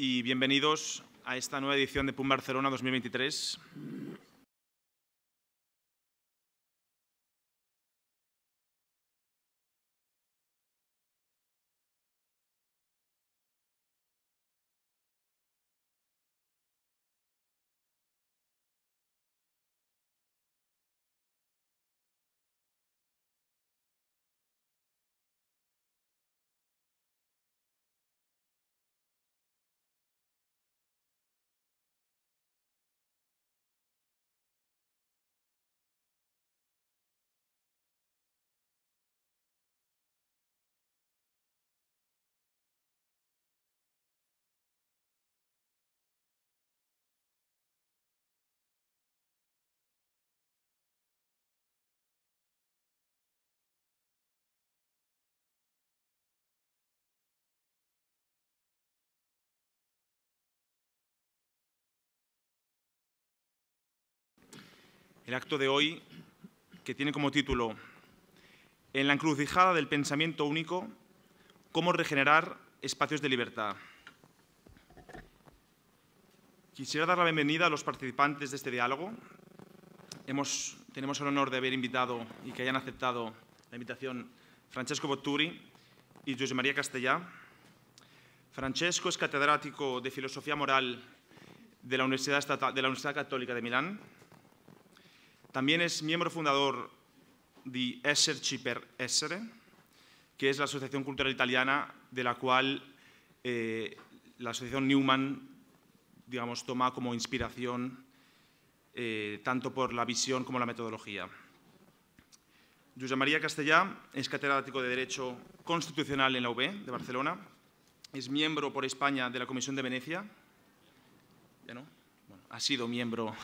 y bienvenidos a esta nueva edición de PUM Barcelona 2023. El acto de hoy, que tiene como título En la encrucijada del pensamiento único, cómo regenerar espacios de libertad. Quisiera dar la bienvenida a los participantes de este diálogo. Tenemos el honor de haber invitado y que hayan aceptado la invitación Francesco Botturi y José María Castellà. Francesco es catedrático de Filosofía Moral de la Universidad Católica de Milán. También es miembro fundador de Esserci per Essere, que es la asociación cultural italiana de la cual la asociación Newman, digamos, toma como inspiración tanto por la visión como la metodología. José María Castellà es catedrático de Derecho Constitucional en la UB de Barcelona. Es miembro por España de la Comisión de Venecia. ¿Ya no? Bueno, ha sido miembro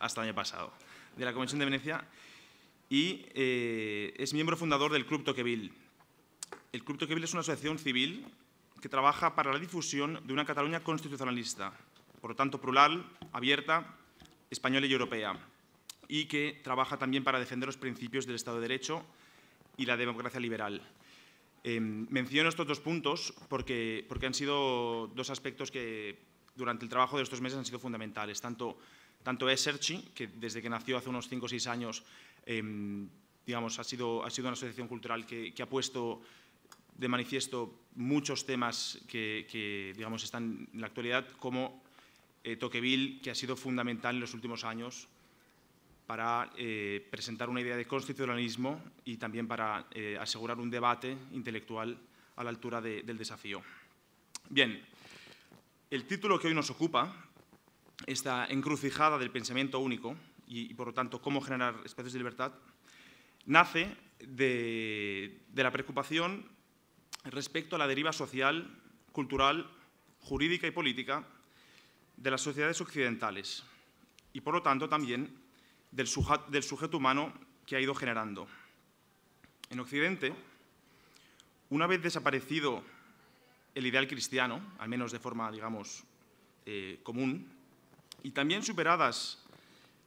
hasta el año pasado, de la Comisión de Venecia, y es miembro fundador del Club Tocqueville. El Club Tocqueville es una asociación civil que trabaja para la difusión de una Cataluña constitucionalista, por lo tanto plural, abierta, española y europea, y que trabaja también para defender los principios del Estado de Derecho y la democracia liberal. Menciono estos dos puntos porque han sido dos aspectos que durante el trabajo de estos meses han sido fundamentales, tanto Esserci, que desde que nació hace unos 5 o 6 años, digamos, ha sido una asociación cultural que ha puesto de manifiesto muchos temas que digamos, están en la actualidad, como Tocqueville, que ha sido fundamental en los últimos años para presentar una idea de constitucionalismo y también para asegurar un debate intelectual a la altura del desafío. Bien, el título que hoy nos ocupa, esta encrucijada del pensamiento único y, por lo tanto, cómo generar espacios de libertad, nace de la preocupación respecto a la deriva social, cultural, jurídica y política de las sociedades occidentales y, por lo tanto, también del sujeto humano que ha ido generando. En Occidente, una vez desaparecido el ideal cristiano, al menos de forma, digamos, común, y también superadas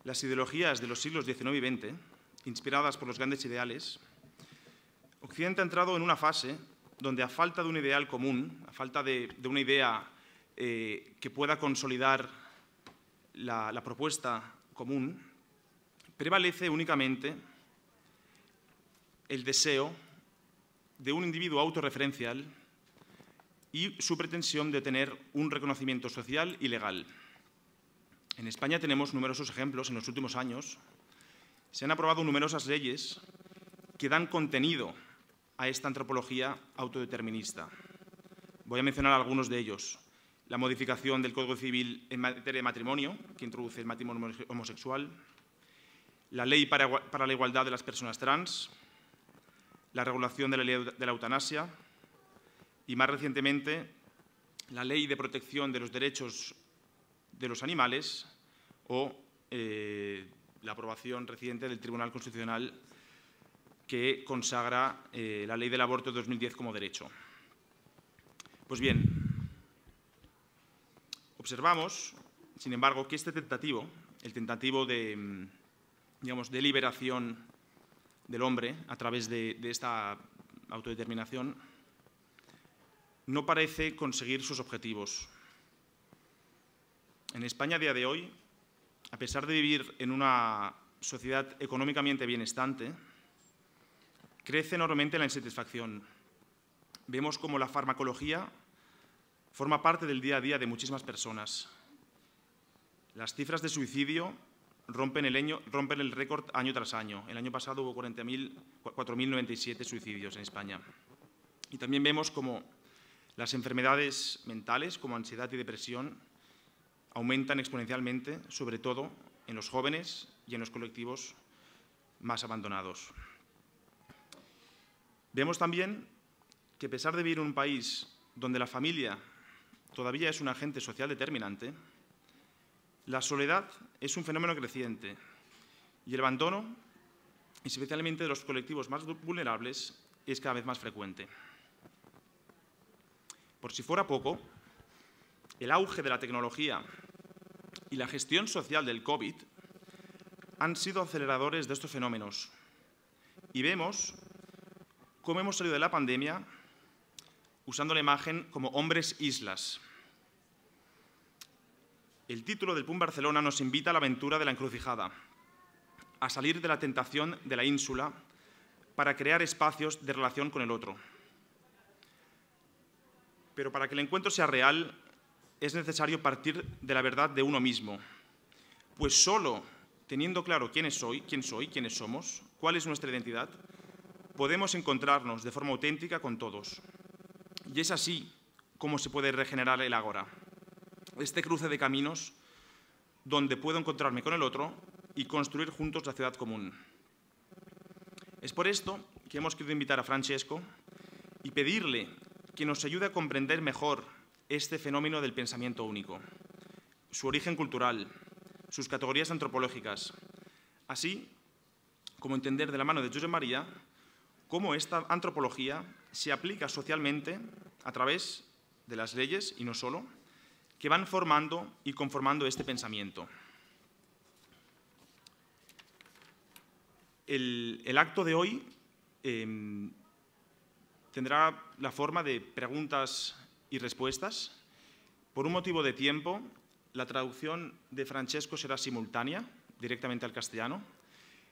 las ideologías de los siglos XIX y XX, inspiradas por los grandes ideales, Occidente ha entrado en una fase donde, a falta de un ideal común, a falta de una idea que pueda consolidar la propuesta común, prevalece únicamente el deseo de un individuo autorreferencial y su pretensión de tener un reconocimiento social y legal. En España tenemos numerosos ejemplos. En los últimos años se han aprobado numerosas leyes que dan contenido a esta antropología autodeterminista. Voy a mencionar algunos de ellos. La modificación del Código Civil en materia de matrimonio, que introduce el matrimonio homosexual, la Ley para la Igualdad de las Personas Trans, la regulación de la ley de la eutanasia y, más recientemente, la Ley de Protección de los Derechos de los Animales o la aprobación reciente del Tribunal Constitucional que consagra la Ley del Aborto de 2010 como derecho. Pues bien, observamos, sin embargo, que este tentativo, el tentativo de, digamos, de liberación del hombre a través de esta autodeterminación, no parece conseguir sus objetivos. En España a día de hoy, a pesar de vivir en una sociedad económicamente bienestante, crece enormemente la insatisfacción. Vemos cómo la farmacología forma parte del día a día de muchísimas personas. Las cifras de suicidio rompen el récord año tras año. El año pasado hubo 4.097 suicidios en España. Y también vemos cómo las enfermedades mentales, como ansiedad y depresión, aumentan exponencialmente, sobre todo en los jóvenes y en los colectivos más abandonados. Vemos también que, a pesar de vivir en un país donde la familia todavía es un agente social determinante, la soledad es un fenómeno creciente y el abandono, especialmente de los colectivos más vulnerables, es cada vez más frecuente. Por si fuera poco, el auge de la tecnología y la gestión social del COVID han sido aceleradores de estos fenómenos y vemos cómo hemos salido de la pandemia usando la imagen como hombres islas. El título del PUM Barcelona nos invita a la aventura de la encrucijada, a salir de la tentación de la ínsula para crear espacios de relación con el otro. Pero para que el encuentro sea real, es necesario partir de la verdad de uno mismo, pues solo teniendo claro quién soy, quiénes somos, cuál es nuestra identidad, podemos encontrarnos de forma auténtica con todos. Y es así como se puede regenerar el ágora, este cruce de caminos donde puedo encontrarme con el otro y construir juntos la ciudad común. Es por esto que hemos querido invitar a Francesco y pedirle que nos ayude a comprender mejor este fenómeno del pensamiento único, su origen cultural, sus categorías antropológicas, así como entender de la mano de Josep María cómo esta antropología se aplica socialmente a través de las leyes, y no solo, que van formando y conformando este pensamiento. El acto de hoy tendrá la forma de preguntas y respuestas. Por un motivo de tiempo, la traducción de Francesco será simultánea, directamente al castellano,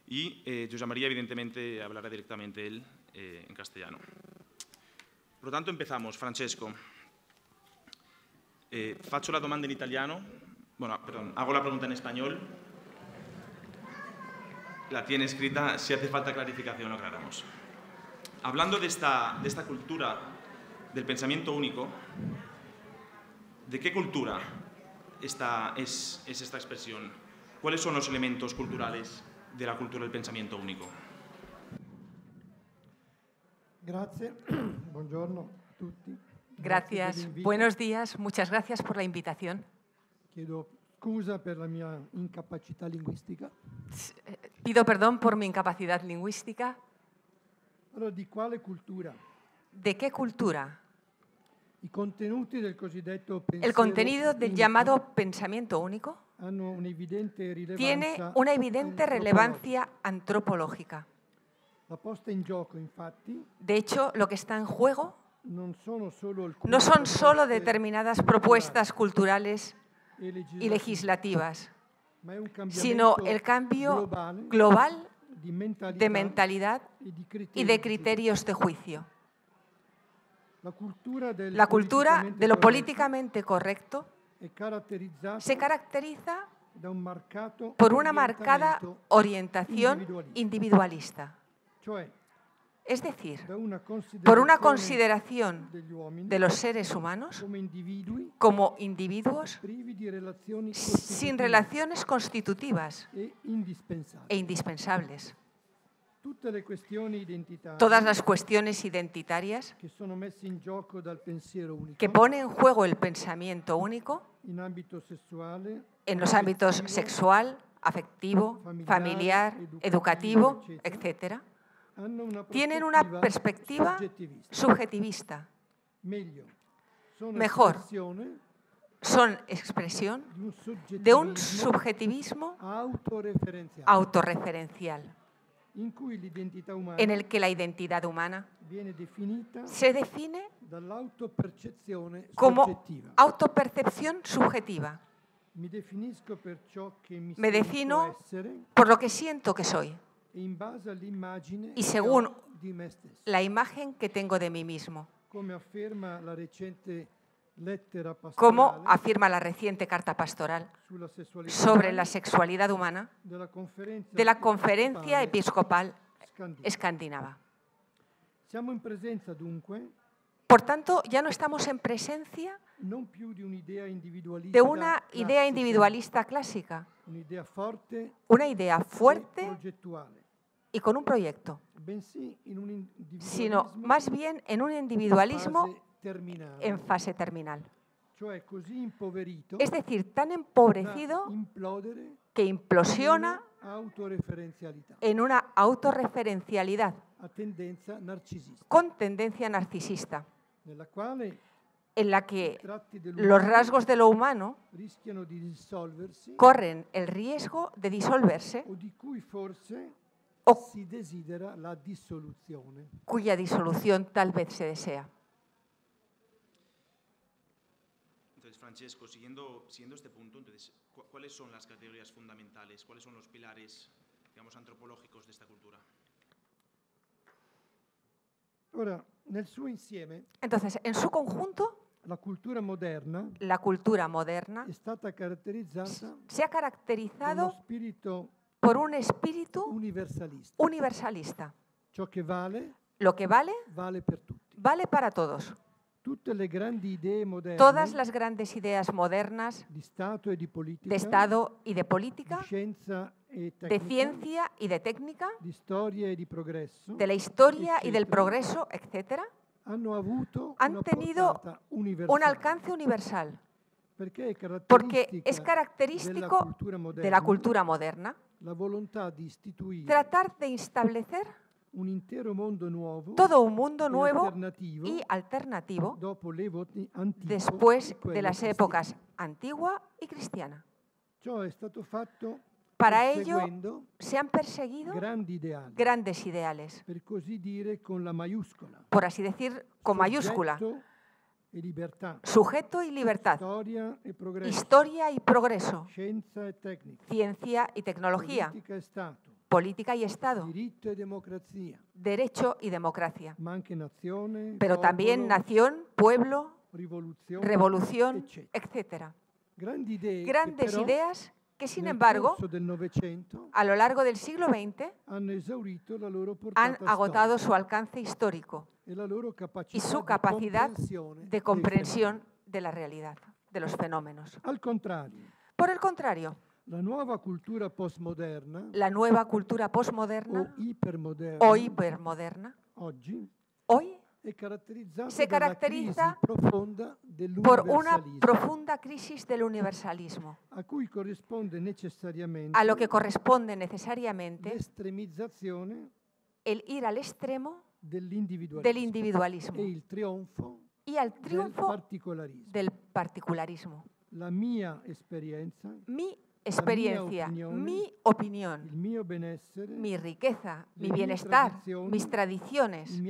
y Josep María, evidentemente, hablará directamente él en castellano. Por lo tanto, empezamos. Francesco, faccio la domanda in italiano. Bueno, perdón, hago la pregunta en español. La tiene escrita, si hace falta clarificación lo aclaramos. Hablando de esta cultura del pensamiento único, ¿de qué cultura es esta expresión? ¿Cuáles son los elementos culturales de la cultura del pensamiento único? Grazie, buongiorno a tutti. Gracias, buenos días, muchas gracias por la invitación. Chiedo scusa per la mia incapacità linguistica. Pido perdón por mi incapacidad lingüística. Allora, di quale cultura? ¿De qué cultura? I contenuti del cosiddetto pensiero El contenido del unico llamado pensamiento único hanno un'evidente rilevanza tiene una evidente relevancia antropológica. La posta in gioco, infatti, De hecho, lo que está en juego no son solo determinadas propuestas culturales y legislativas, ma è un sino cambiamento el cambio global global de mentalidad y de criterios de juicio. La cultura de lo políticamente correcto se caracteriza por una marcada orientación individualista, es decir, por una consideración de los seres humanos como individuos sin relaciones constitutivas e indispensables. Todas las cuestiones identitarias que pone en juego el pensamiento único en los ámbitos sexual, afectivo, familiar, educativo, etc., tienen una perspectiva subjetivista. Mejor, son expresión de un subjetivismo autorreferencial. en el que la identidad humana se define como autopercepción subjetiva. Me defino por lo que siento que soy y según la imagen que tengo de mí mismo. Como afirma la reciente carta pastoral sobre la sexualidad humana de la Conferencia Episcopal Escandinava. Por tanto, ya no estamos en presencia de una idea individualista clásica, una idea fuerte y con un proyecto, sino más bien en un individualismo en fase terminal. Es decir, tan empobrecido que implosiona en una autorreferencialidad con tendencia narcisista, en la que los rasgos de lo humano corren el riesgo de disolverse o cuya disolución tal vez se desea. Entonces, Francesco, siguiendo este punto, entonces, ¿cuáles son las categorías fundamentales? ¿Cuáles son los pilares, digamos, antropológicos de esta cultura? Entonces, en su conjunto, la cultura moderna se ha caracterizado por un espíritu universalista. Lo que vale para todos. Todas las grandes ideas modernas de Estado y de política, de ciencia y de técnica, de la historia y del progreso, etc., han tenido un alcance universal, porque es característico de la cultura moderna tratar de establecer todo un mundo nuevo y alternativo después de las épocas antigua y cristiana. Para ello se han perseguido grandes ideales, por así decir, con mayúscula: sujeto y libertad, historia y progreso, ciencia y tecnología, política y Estado, derecho y democracia, pero también nación, pueblo, revolución, etc. Grandes ideas que, sin embargo, a lo largo del siglo XX han agotado su alcance histórico y su capacidad de comprensión de la realidad, de los fenómenos. Por el contrario, la nueva cultura postmoderna o hipermoderna hoy se caracteriza por una profunda crisis del universalismo, a lo que corresponde necesariamente el ir al extremo del individualismo y al triunfo del particularismo. Mi experiencia, mi opinión, mi riqueza, mi bienestar, mis tradiciones,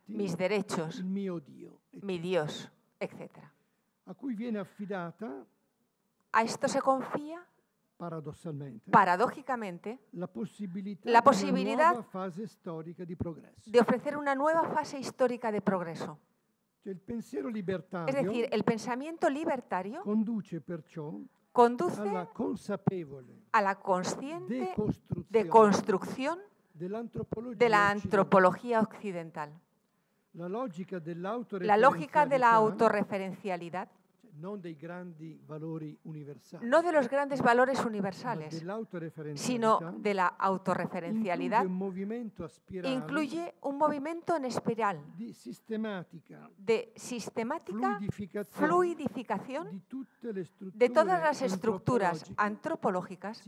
mis derechos, mi Dios, etc. A esto se confía, paradójicamente, la posibilidad de ofrecer una nueva fase histórica de progreso. Es decir, el pensamiento libertario conduce a la consciente deconstrucción de la antropología occidental. La lógica de la autorreferencialidad, no de los grandes valores universales, sino de la autorreferencialidad, incluye un movimiento en espiral de sistemática fluidificación de todas las estructuras antropológicas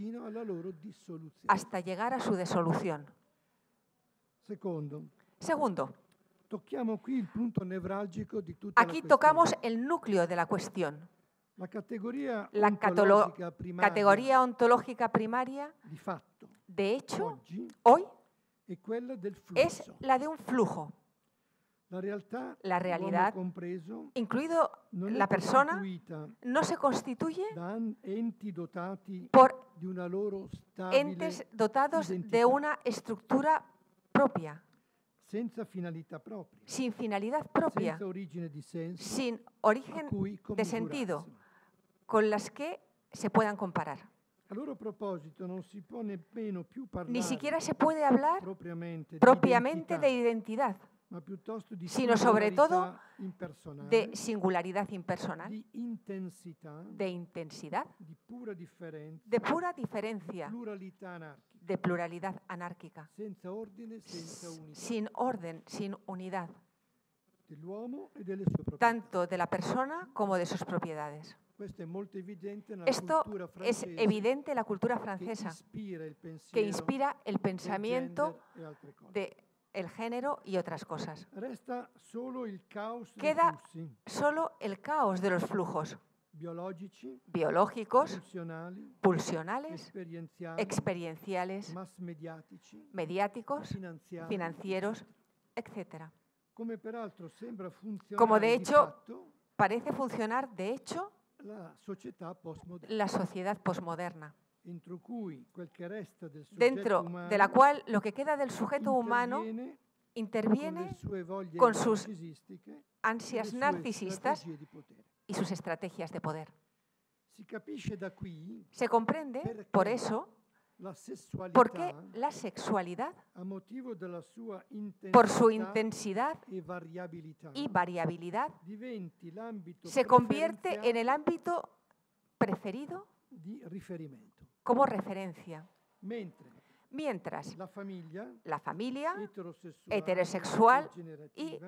hasta llegar a su disolución. Segundo, aquí tocamos el núcleo de la cuestión. La categoría ontológica primaria, de hecho, hoy es la de un flujo. La realidad, incluido la persona, no se constituye por entes dotados de una estructura propia, sin finalidad propia, sin origen de sentido, con las que se puedan comparar. Ni siquiera se puede hablar propiamente de identidad, sino sobre todo de singularidad impersonal, de intensidad, de pura diferencia, de pluralidad anárquica, sin orden, sin unidad, tanto de la persona como de sus propiedades. Esto es evidente en la cultura francesa, que inspira el pensamiento del género y otras cosas. Queda solo el caos de los flujos biológicos, pulsionales, experienciales, mediáticos, financieros, etc. Como de hecho parece funcionar, de hecho, la sociedad posmoderna, dentro de la cual lo que queda del sujeto humano interviene con sus ansias narcisistas y sus estrategias de poder. Se comprende, por eso, por qué la sexualidad, por su intensidad y variabilidad, se convierte en el ámbito preferido como referencia. Mientras la familia heterosexual y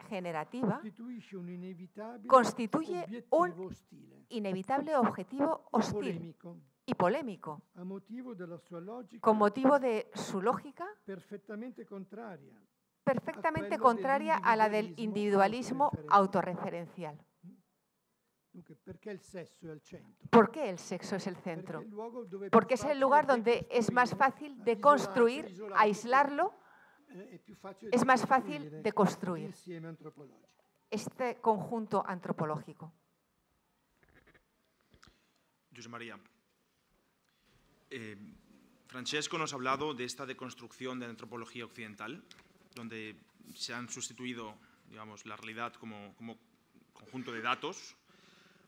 generativa constituye un inevitable objetivo hostil y polémico, con motivo de su lógica perfectamente contraria a la del individualismo autorreferencial. ¿Por qué el sexo es el centro? Porque es el lugar donde es más fácil de construir, aislarlo, es más fácil de construir este conjunto antropológico. Josep María, Francesco nos ha hablado de esta deconstrucción de la antropología occidental, donde se han sustituido, digamos, la realidad como conjunto de datos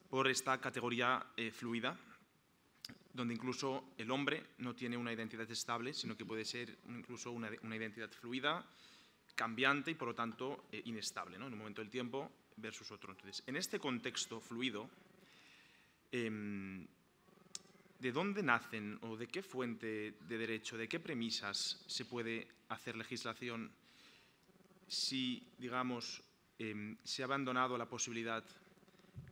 por esta categoría fluida, donde incluso el hombre no tiene una identidad estable, sino que puede ser incluso una identidad fluida, cambiante y, por lo tanto, inestable, ¿no? En un momento del tiempo versus otro. Entonces, en este contexto fluido, ¿de dónde nacen o de qué fuente de derecho, de qué premisas se puede hacer legislación si, digamos, se ha abandonado la posibilidad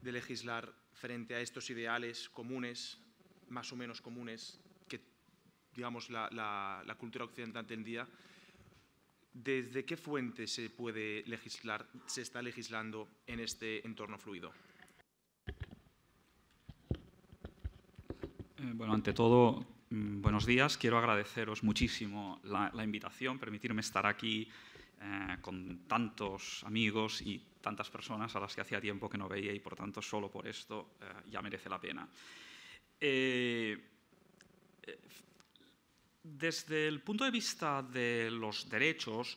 de legislar frente a estos ideales comunes, más o menos comunes, que, digamos, la cultura occidental entendía? ¿Desde qué fuente se puede legislar, se está legislando en este entorno fluido? Bueno, ante todo, buenos días. Quiero agradeceros muchísimo la invitación, permitirme estar aquí con tantos amigos y tantas personas a las que hacía tiempo que no veía y, por tanto, solo por esto ya merece la pena. Desde el punto de vista de los derechos,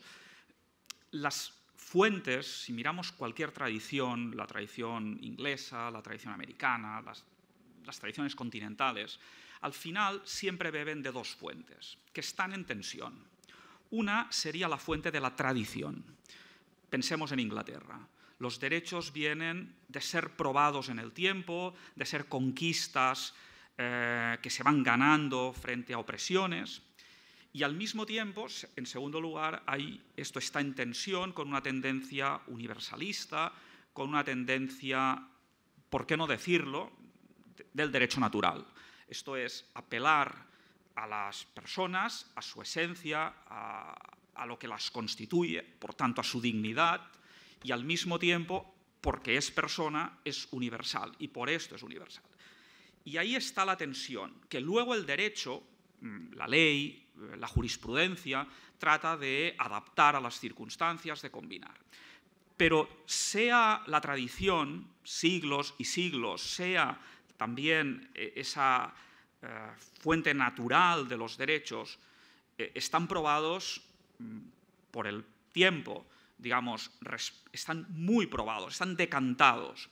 las fuentes, si miramos cualquier tradición, la tradición inglesa, la tradición americana, las tradiciones continentales, al final siempre beben de dos fuentes, que están en tensión. Una sería la fuente de la tradición. Pensemos en Inglaterra. Los derechos vienen de ser probados en el tiempo, de ser conquistas que se van ganando frente a opresiones, y al mismo tiempo, en segundo lugar, esto está en tensión con una tendencia universalista, con una tendencia, ¿por qué no decirlo?, del derecho natural. Esto es apelar a las personas, a su esencia, a lo que las constituye, por tanto a su dignidad, y al mismo tiempo, porque es persona, es universal, y por esto es universal. Y ahí está la tensión, que luego el derecho, la ley, la jurisprudencia trata de adaptar a las circunstancias, de combinar. Pero sea la tradición, siglos y siglos, sea también esa fuente natural de los derechos, están probados por el tiempo, digamos, están muy probados, están decantados.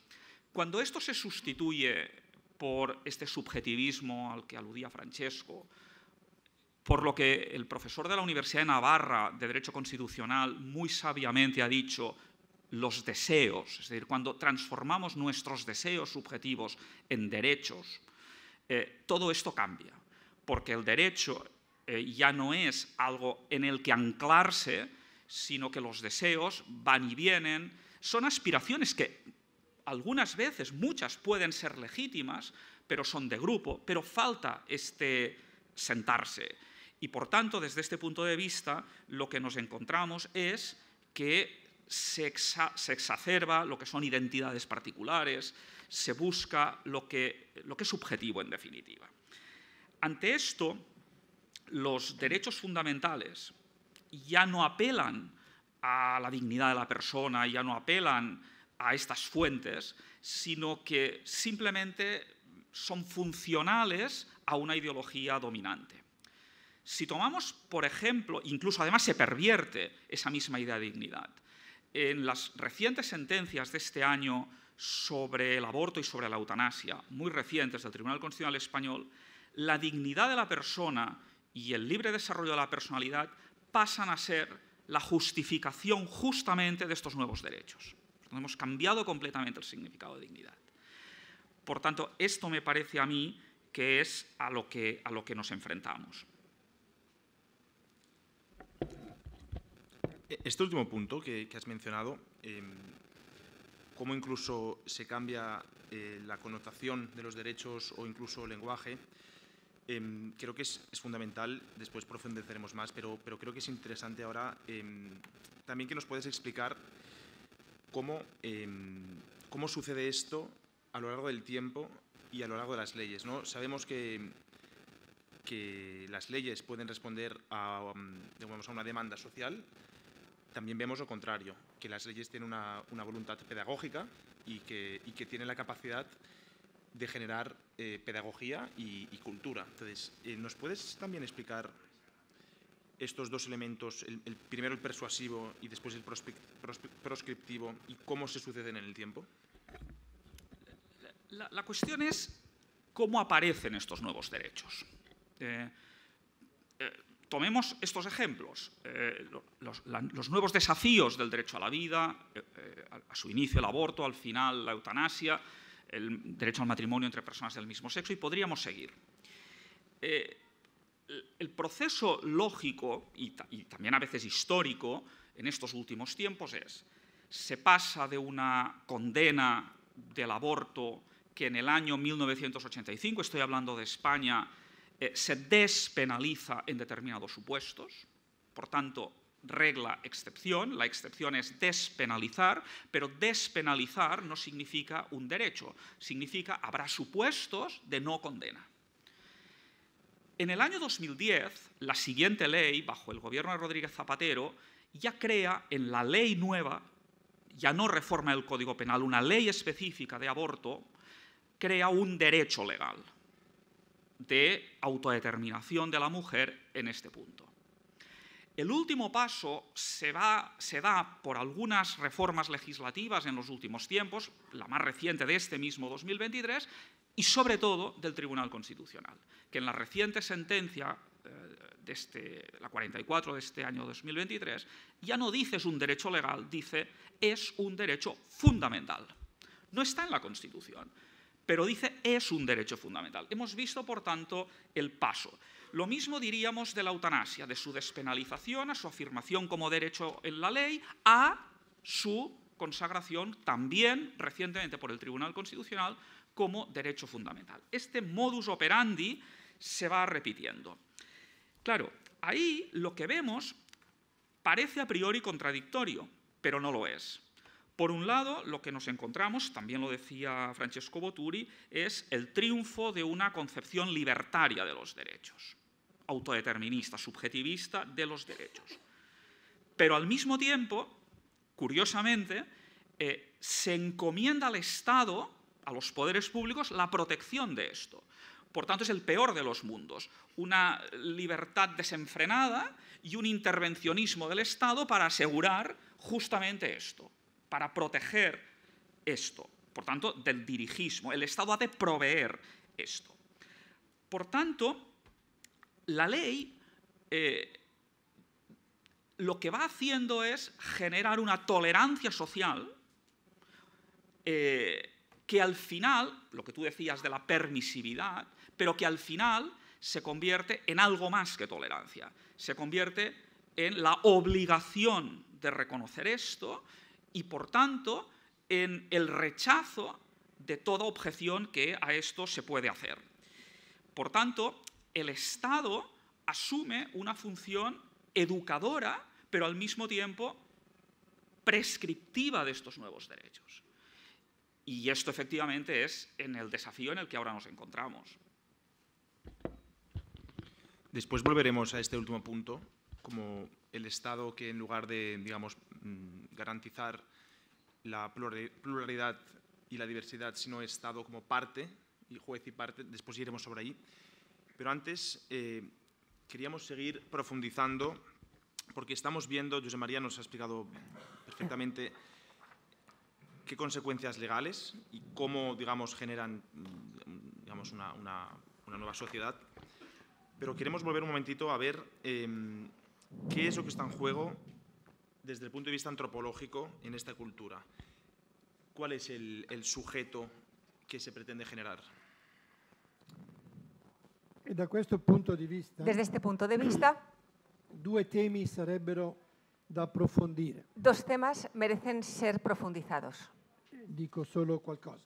Cuando esto se sustituye por este subjetivismo al que aludía Francesco, por lo que el profesor de la Universidad de Navarra de Derecho Constitucional muy sabiamente ha dicho, los deseos, es decir, cuando transformamos nuestros deseos subjetivos en derechos, todo esto cambia, porque el derecho ya no es algo en el que anclarse, sino que los deseos van y vienen, son aspiraciones que algunas veces, muchas pueden ser legítimas, pero son de grupo, pero falta este sentarse. Y por tanto, desde este punto de vista, lo que nos encontramos es que se exacerba lo que son identidades particulares, se busca lo que es subjetivo en definitiva. Ante esto, los derechos fundamentales ya no apelan a la dignidad de la persona, ya no apelan a estas fuentes, sino que simplemente son funcionales a una ideología dominante. Si tomamos, por ejemplo, incluso además se pervierte esa misma idea de dignidad. En las recientes sentencias de este año sobre el aborto y sobre la eutanasia, muy recientes del Tribunal Constitucional Español, la dignidad de la persona y el libre desarrollo de la personalidad pasan a ser la justificación justamente de estos nuevos derechos. Hemos cambiado completamente el significado de dignidad. Por tanto, esto me parece a mí que es a lo que nos enfrentamos. Este último punto que has mencionado, cómo incluso se cambia la connotación de los derechos o incluso el lenguaje, creo que es fundamental. Después profundizaremos más, pero creo que es interesante ahora también que nos puedes explicar cómo sucede esto a lo largo del tiempo y a lo largo de las leyes, ¿no? Sabemos que las leyes pueden responder a una demanda social. También vemos lo contrario, que las leyes tienen una voluntad pedagógica y que tienen la capacidad de generar pedagogía y cultura. Entonces, ¿nos puedes también explicar estos dos elementos, primero el persuasivo y después el proscriptivo, y cómo se suceden en el tiempo? La cuestión es cómo aparecen estos nuevos derechos. Tomemos estos ejemplos, los nuevos desafíos del derecho a la vida, a su inicio el aborto, al final la eutanasia, el derecho al matrimonio entre personas del mismo sexo, y podríamos seguir. El proceso lógico y también a veces histórico en estos últimos tiempos se pasa de una condena del aborto que en el año 1985, estoy hablando de España, se despenaliza en determinados supuestos, por tanto, regla, excepción. La excepción es despenalizar, pero despenalizar no significa un derecho, significa habrá supuestos de no condena. En el año 2010, la siguiente ley, bajo el gobierno de Rodríguez Zapatero, ya crea en la ley nueva, ya no reforma el Código Penal, una ley específica de aborto, crea un derecho legal de autodeterminación de la mujer en este punto. El último paso se da por algunas reformas legislativas en los últimos tiempos, la más reciente de este mismo 2023, y sobre todo del Tribunal Constitucional, que en la reciente sentencia, la 44 de este año 2023, ya no dice es un derecho legal, dice es un derecho fundamental. No está en la Constitución, pero dice es un derecho fundamental. Hemos visto, por tanto, el paso. Lo mismo diríamos de la eutanasia, de su despenalización a su afirmación como derecho en la ley, a su consagración también recientemente por el Tribunal Constitucional como derecho fundamental. Este modus operandi se va repitiendo. Claro, ahí lo que vemos parece a priori contradictorio, pero no lo es. Por un lado, lo que nos encontramos, también lo decía Francesco Botturi, es el triunfo de una concepción libertaria de los derechos. autodeterminista, subjetivista de los derechos. Pero al mismo tiempo, curiosamente, se encomienda al Estado, a los poderes públicos, la protección de esto. Por tanto, es el peor de los mundos. Una libertad desenfrenada y un intervencionismo del Estado para asegurar justamente esto, para proteger esto. Por tanto, del dirigismo. El Estado ha de proveer esto. Por tanto, la ley lo que va haciendo es generar una tolerancia social que al final, lo que tú decías de la permisividad, pero que al final se convierte en algo más que tolerancia. Se convierte en la obligación de reconocer esto y, por tanto, en el rechazo de toda objeción que a esto se puede hacer. Por tanto, el Estado asume una función educadora, pero al mismo tiempo prescriptiva de estos nuevos derechos. Y esto efectivamente es en el desafío en el que ahora nos encontramos. Después volveremos a este último punto, como el Estado que en lugar de, digamos, garantizar la pluralidad y la diversidad, sino Estado como parte, y juez y parte, después iremos sobre ahí. Pero antes queríamos seguir profundizando, porque estamos viendo, Josep María nos ha explicado perfectamente qué consecuencias legales y cómo, digamos, generan, digamos, una nueva sociedad. Pero queremos volver un momentito a ver qué es lo que está en juego desde el punto de vista antropológico en esta cultura. ¿Cuál es el sujeto que se pretende generar? Desde este punto de vista, dos temas merecen ser profundizados. Digo solo qualcosa.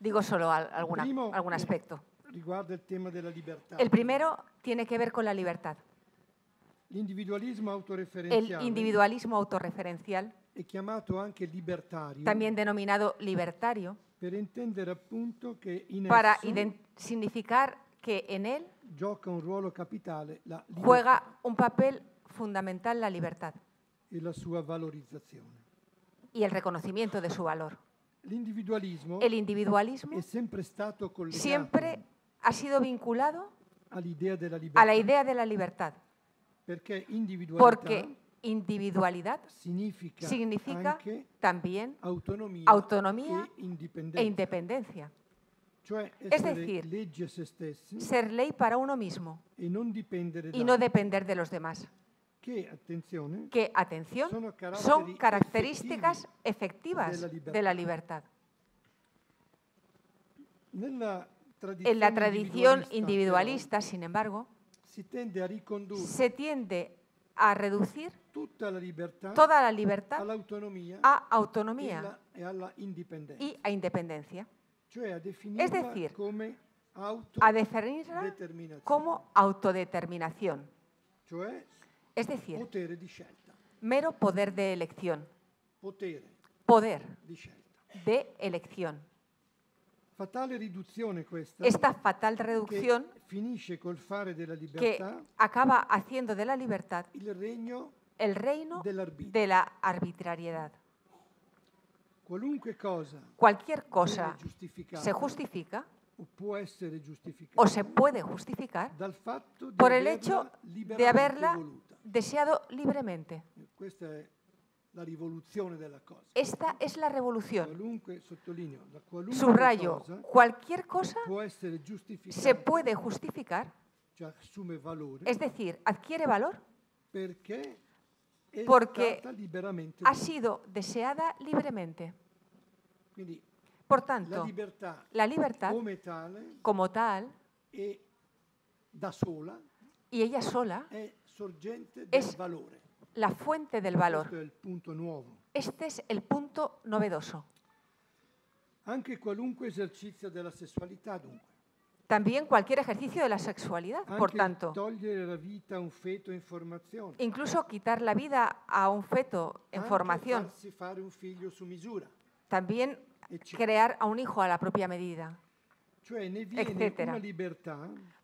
Digo solo algún aspecto. Riguarda el tema de la libertad. El primero tiene que ver con la libertad. El individualismo autorreferencial, también denominado libertario, para significar que en él juega un papel fundamental la libertad y el reconocimiento de su valor. El individualismo siempre ha sido vinculado a la idea de la libertad, porque individualidad significa también autonomía e independencia. Es decir, ser ley para uno mismo y no depender de los demás. Que, atención, son características efectivas de la libertad. En la tradición individualista, sin embargo, se tiende a reducir toda la libertad a autonomía y a independencia. Es decir, a definirla como autodeterminación. Es decir, mero poder de elección. Poder de elección. Esta fatal reducción que acaba haciendo de la libertad el reino de la arbitrariedad. Cualquier cosa se justifica o se puede justificar por el hecho de haberla deseado libremente. Esta es la revolución. Subrayo, cualquier cosa se puede justificar, es decir, adquiere valor porque ha sido deseada libremente. Por tanto, la libertad como tal y ella sola es la fuente del valor. Este es el punto novedoso. También cualquier ejercicio de la sexualidad, por tanto. Incluso quitar la vida a un feto en formación. También crear a un hijo a la propia medida, etc.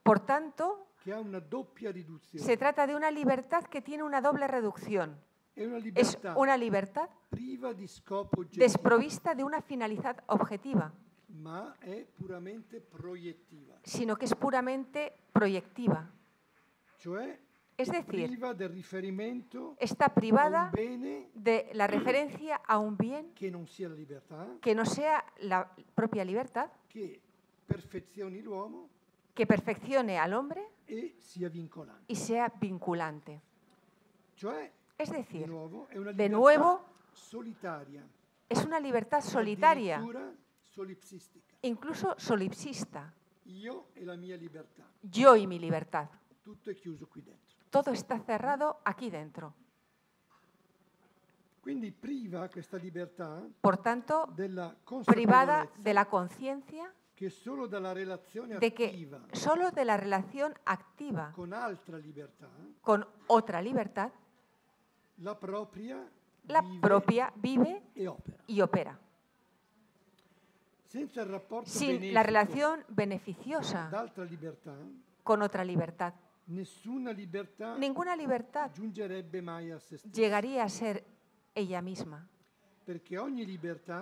Por tanto, Se trata de una libertad que tiene una doble reducción. Es una libertad desprovista de una finalidad objetiva, sino que es puramente proyectiva. Es decir, está privada de la referencia a un bien que no sea la propia libertad, que perfeccione al hombre y sea vinculante. Es decir, de nuevo, es una libertad solitaria, incluso solipsista. Yo y mi libertad. Todo está cerrado aquí dentro. Por tanto, privada de la conciencia de que solo de la relación activa con otra libertad, la propia vive y opera. Sin la relación beneficiosa con otra libertad, ninguna libertad llegaría a ser ella misma.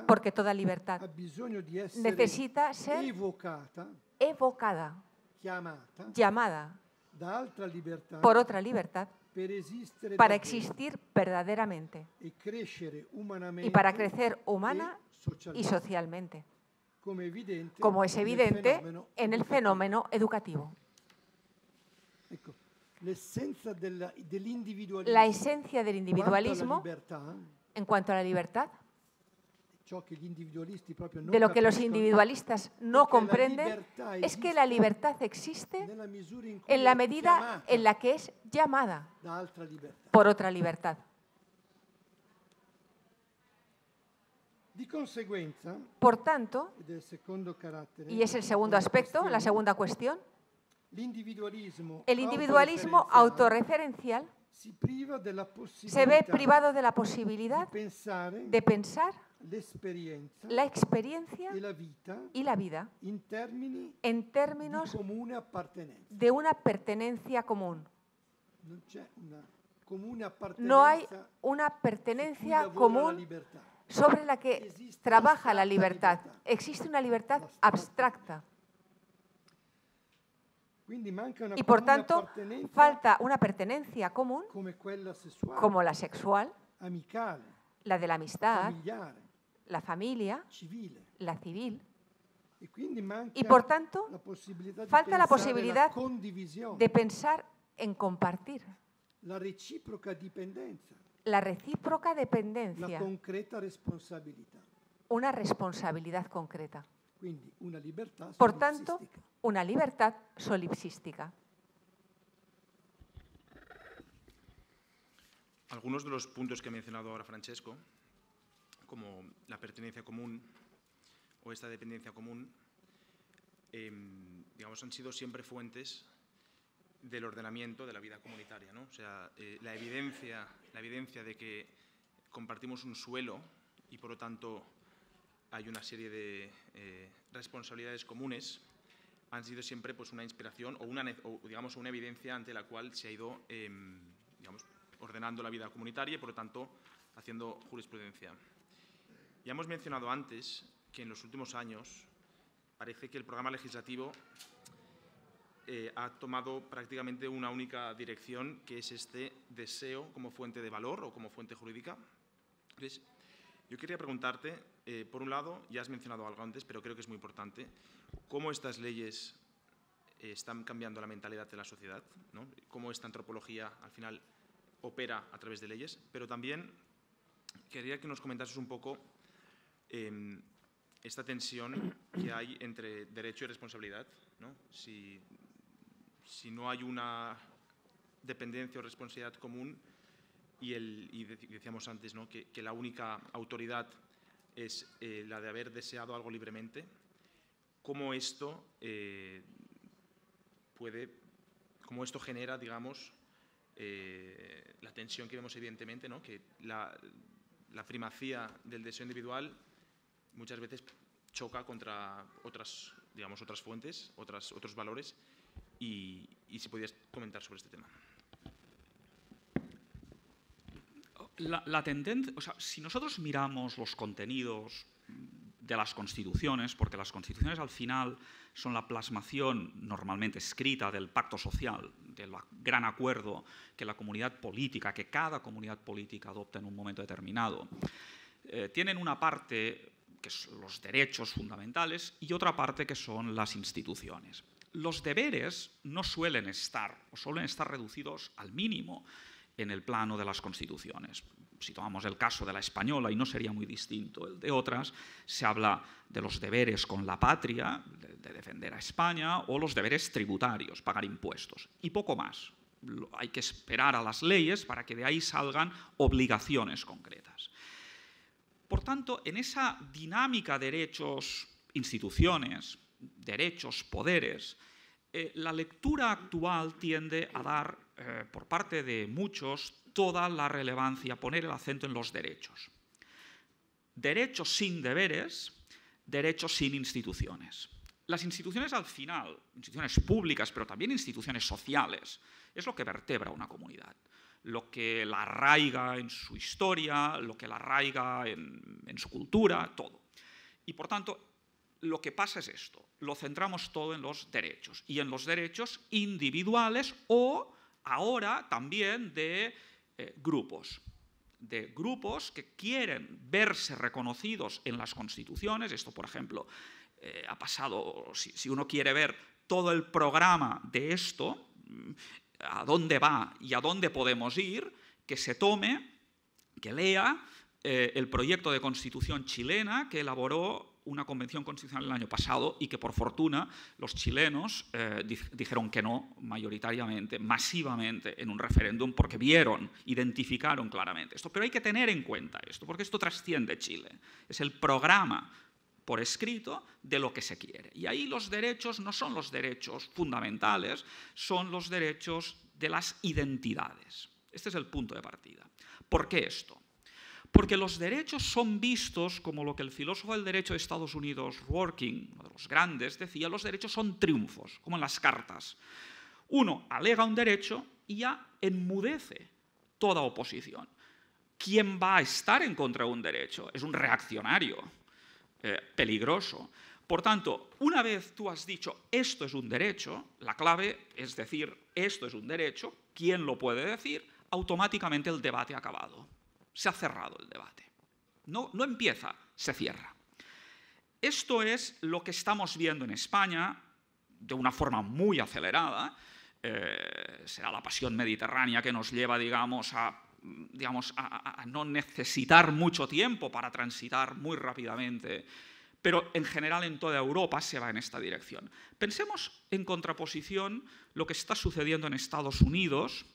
Porque toda libertad necesita ser evocada, llamada por otra libertad para existir verdaderamente y para crecer humana y socialmente, como es evidente en el fenómeno educativo. La esencia del individualismo en cuanto a la libertad, de lo que los individualistas no comprenden, es que la libertad existe en la medida en la que es llamada por otra libertad. Por tanto, y es el segundo aspecto, la segunda cuestión, el individualismo autorreferencial se ve privado de la posibilidad de pensar la experiencia y la vida en términos de una pertenencia común. No hay una pertenencia común sobre la que trabaja la libertad. Existe una libertad abstracta. Y por tanto, falta una pertenencia común, como la sexual, la de la amistad, la familia, la civil. Y por tanto, falta la posibilidad de pensar en compartir. La recíproca dependencia. Una responsabilidad concreta. Por tanto, una libertad solipsística. Algunos de los puntos que ha mencionado ahora Francesco, como la pertenencia común o esta dependencia común, digamos, han sido siempre fuentes del ordenamiento de la vida comunitaria, ¿no? O sea, la evidencia de que compartimos un suelo y, por lo tanto, hay una serie de responsabilidades comunes, han sido siempre pues, una inspiración o digamos, una evidencia ante la cual se ha ido digamos, ordenando la vida comunitaria y, por lo tanto, haciendo jurisprudencia. Ya hemos mencionado antes que en los últimos años parece que el programa legislativo ha tomado prácticamente una única dirección, que es este deseo como fuente de valor o como fuente jurídica. Entonces, yo quería preguntarte, por un lado, ya has mencionado algo antes, pero creo que es muy importante, cómo estas leyes están cambiando la mentalidad de la sociedad, ¿no? Cómo esta antropología, al final, opera a través de leyes, pero también quería que nos comentases un poco esta tensión que hay entre derecho y responsabilidad, ¿no? Si no hay una dependencia o responsabilidad común y decíamos antes, ¿no? que la única autoridad es la de haber deseado algo libremente, ¿cómo esto genera, digamos, la tensión que vemos evidentemente, ¿no? Que la primacía del deseo individual muchas veces choca contra otras fuentes, otros valores, y si podías comentar sobre este tema. La tendencia, o sea, si nosotros miramos los contenidos de las constituciones, porque las constituciones al final son la plasmación normalmente escrita del pacto social, del gran acuerdo que la comunidad política, que cada comunidad política adopta en un momento determinado, tienen una parte que son los derechos fundamentales y otra parte que son las instituciones. Los deberes no suelen estar, o suelen estar reducidos al mínimo en el plano de las constituciones. Si tomamos el caso de la española, y no sería muy distinto el de otras, se habla de los deberes con la patria, de defender a España, o los deberes tributarios, pagar impuestos, y poco más. Hay que esperar a las leyes para que de ahí salgan obligaciones concretas. Por tanto, en esa dinámica de derechos, instituciones, derechos, poderes, la lectura actual tiende a dar, por parte de muchos, toda la relevancia, poner el acento en los derechos. Derechos sin deberes, derechos sin instituciones. Las instituciones al final, instituciones públicas, pero también instituciones sociales, es lo que vertebra una comunidad, lo que la arraiga en su historia, lo que la arraiga en su cultura, todo. Y por tanto, lo que pasa es esto, lo centramos todo en los derechos, y en los derechos individuales o ahora también de grupos que quieren verse reconocidos en las constituciones. Esto, por ejemplo, ha pasado, si uno quiere ver todo el programa de esto, a dónde va y a dónde podemos ir, que se tome, que lea el proyecto de constitución chilena que elaboró una convención constitucional el año pasado y que, por fortuna, los chilenos dijeron que no mayoritariamente, masivamente, en un referéndum, porque vieron, identificaron claramente esto. Pero hay que tener en cuenta esto, porque esto trasciende Chile. Es el programa por escrito de lo que se quiere. Y ahí los derechos no son los derechos fundamentales, son los derechos de las identidades. Este es el punto de partida. ¿Por qué esto? Porque los derechos son vistos como lo que el filósofo del derecho de Estados Unidos, Dworkin, uno de los grandes, decía: los derechos son triunfos, como en las cartas. Uno alega un derecho y ya enmudece toda oposición. ¿Quién va a estar en contra de un derecho? Es un reaccionario peligroso. Por tanto, una vez tú has dicho esto es un derecho, la clave es decir esto es un derecho, ¿quién lo puede decir? Automáticamente el debate ha acabado. Se ha cerrado el debate. No empieza, se cierra. Esto es lo que estamos viendo en España de una forma muy acelerada. Será la pasión mediterránea que nos lleva, digamos, a no necesitar mucho tiempo para transitar muy rápidamente, pero en general en toda Europa se va en esta dirección. Pensemos en contraposición lo que está sucediendo en Estados Unidos,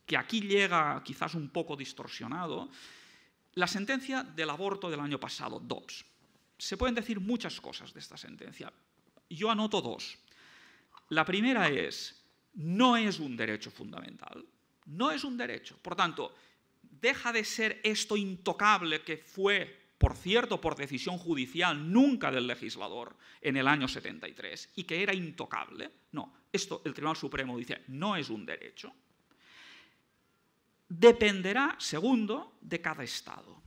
que aquí llega quizás un poco distorsionado, la sentencia del aborto del año pasado, Dobbs. Se pueden decir muchas cosas de esta sentencia. Yo anoto dos. La primera es, no es un derecho fundamental. No es un derecho. Por tanto, deja de ser esto intocable que fue, por cierto, por decisión judicial, nunca del legislador, en el año 73, y que era intocable. No, esto el Tribunal Supremo dice, no es un derecho. Dependerá, segundo, de cada Estado.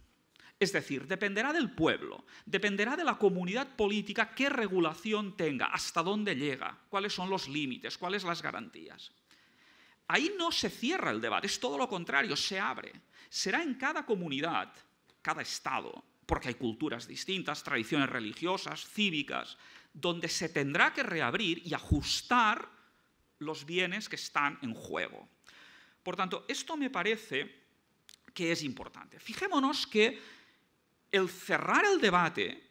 Es decir, dependerá del pueblo, dependerá de la comunidad política qué regulación tenga, hasta dónde llega, cuáles son los límites, cuáles las garantías. Ahí no se cierra el debate, es todo lo contrario, se abre. Será en cada comunidad, cada Estado, porque hay culturas distintas, tradiciones religiosas, cívicas, donde se tendrá que reabrir y ajustar los bienes que están en juego. Por tanto, esto me parece que es importante. Fijémonos que el cerrar el debate,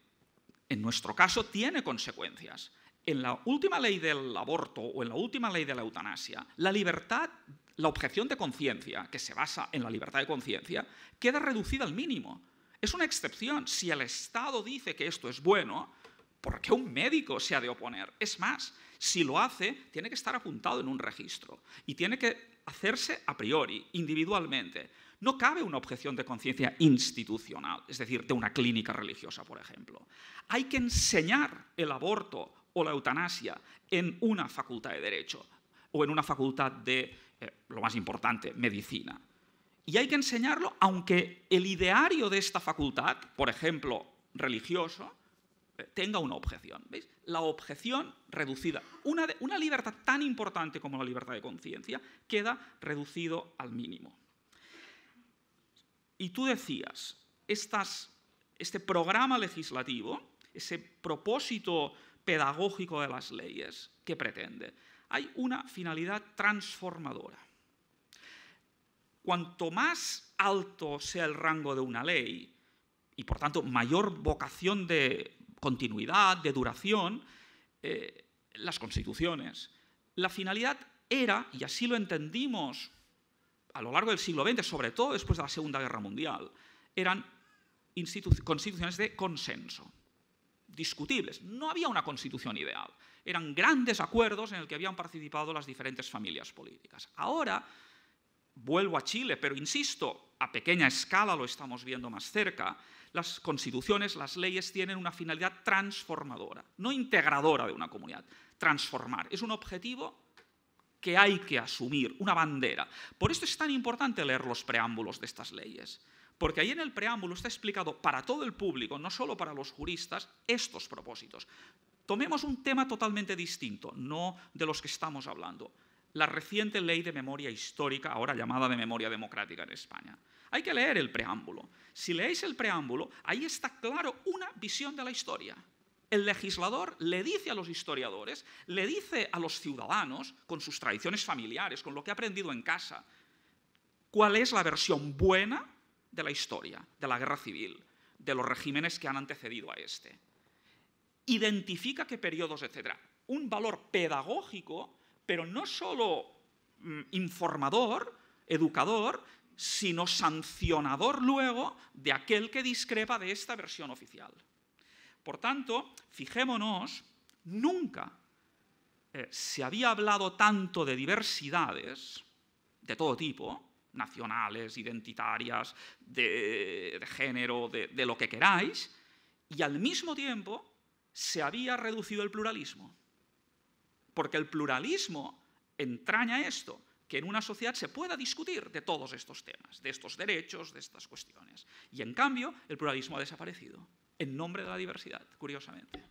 en nuestro caso, tiene consecuencias. En la última ley del aborto o en la última ley de la eutanasia, la libertad, la objeción de conciencia, que se basa en la libertad de conciencia, queda reducida al mínimo. Es una excepción. Si el Estado dice que esto es bueno, ¿por qué un médico se ha de oponer? Es más, si lo hace, tiene que estar apuntado en un registro y tiene que hacerse a priori, individualmente. No cabe una objeción de conciencia institucional, es decir, de una clínica religiosa, por ejemplo. Hay que enseñar el aborto o la eutanasia en una facultad de derecho. o en una facultad de, lo más importante, medicina. Y hay que enseñarlo, aunque el ideario de esta facultad, por ejemplo, religioso, tenga una objeción. ¿Veis? La objeción reducida. Una libertad tan importante como la libertad de conciencia queda reducido al mínimo. Y tú decías, este programa legislativo, ese propósito pedagógico de las leyes, ¿qué pretende? Hay una finalidad transformadora. Cuanto más alto sea el rango de una ley, y por tanto mayor vocación de continuidad, de duración, las constituciones, la finalidad era, y así lo entendimos a lo largo del siglo XX, sobre todo después de la Segunda Guerra Mundial, eran constituciones de consenso, discutibles. No había una constitución ideal. Eran grandes acuerdos en el que habían participado las diferentes familias políticas. Ahora, vuelvo a Chile, pero insisto, a pequeña escala lo estamos viendo más cerca, las constituciones, las leyes tienen una finalidad transformadora, no integradora de una comunidad. Transformar es un objetivo que hay que asumir, una bandera. Por esto es tan importante leer los preámbulos de estas leyes, porque ahí en el preámbulo está explicado para todo el público, no solo para los juristas, estos propósitos. Tomemos un tema totalmente distinto, no de los que estamos hablando. La reciente ley de memoria histórica, ahora llamada de memoria democrática en España. Hay que leer el preámbulo. Si leéis el preámbulo, ahí está claro una visión de la historia. El legislador le dice a los historiadores, le dice a los ciudadanos, con sus tradiciones familiares, con lo que ha aprendido en casa, cuál es la versión buena de la historia, de la guerra civil, de los regímenes que han antecedido a este. Identifica qué periodos, etc. Un valor pedagógico, pero no solo informador, educador, sino sancionador luego de aquel que discrepa de esta versión oficial. Por tanto, fijémonos, nunca se había hablado tanto de diversidades de todo tipo, nacionales, identitarias, de género, de lo que queráis, y al mismo tiempo se había reducido el pluralismo. Porque el pluralismo entraña esto, que en una sociedad se pueda discutir de todos estos temas, de estos derechos, de estas cuestiones. Y en cambio, el pluralismo ha desaparecido, en nombre de la diversidad, curiosamente.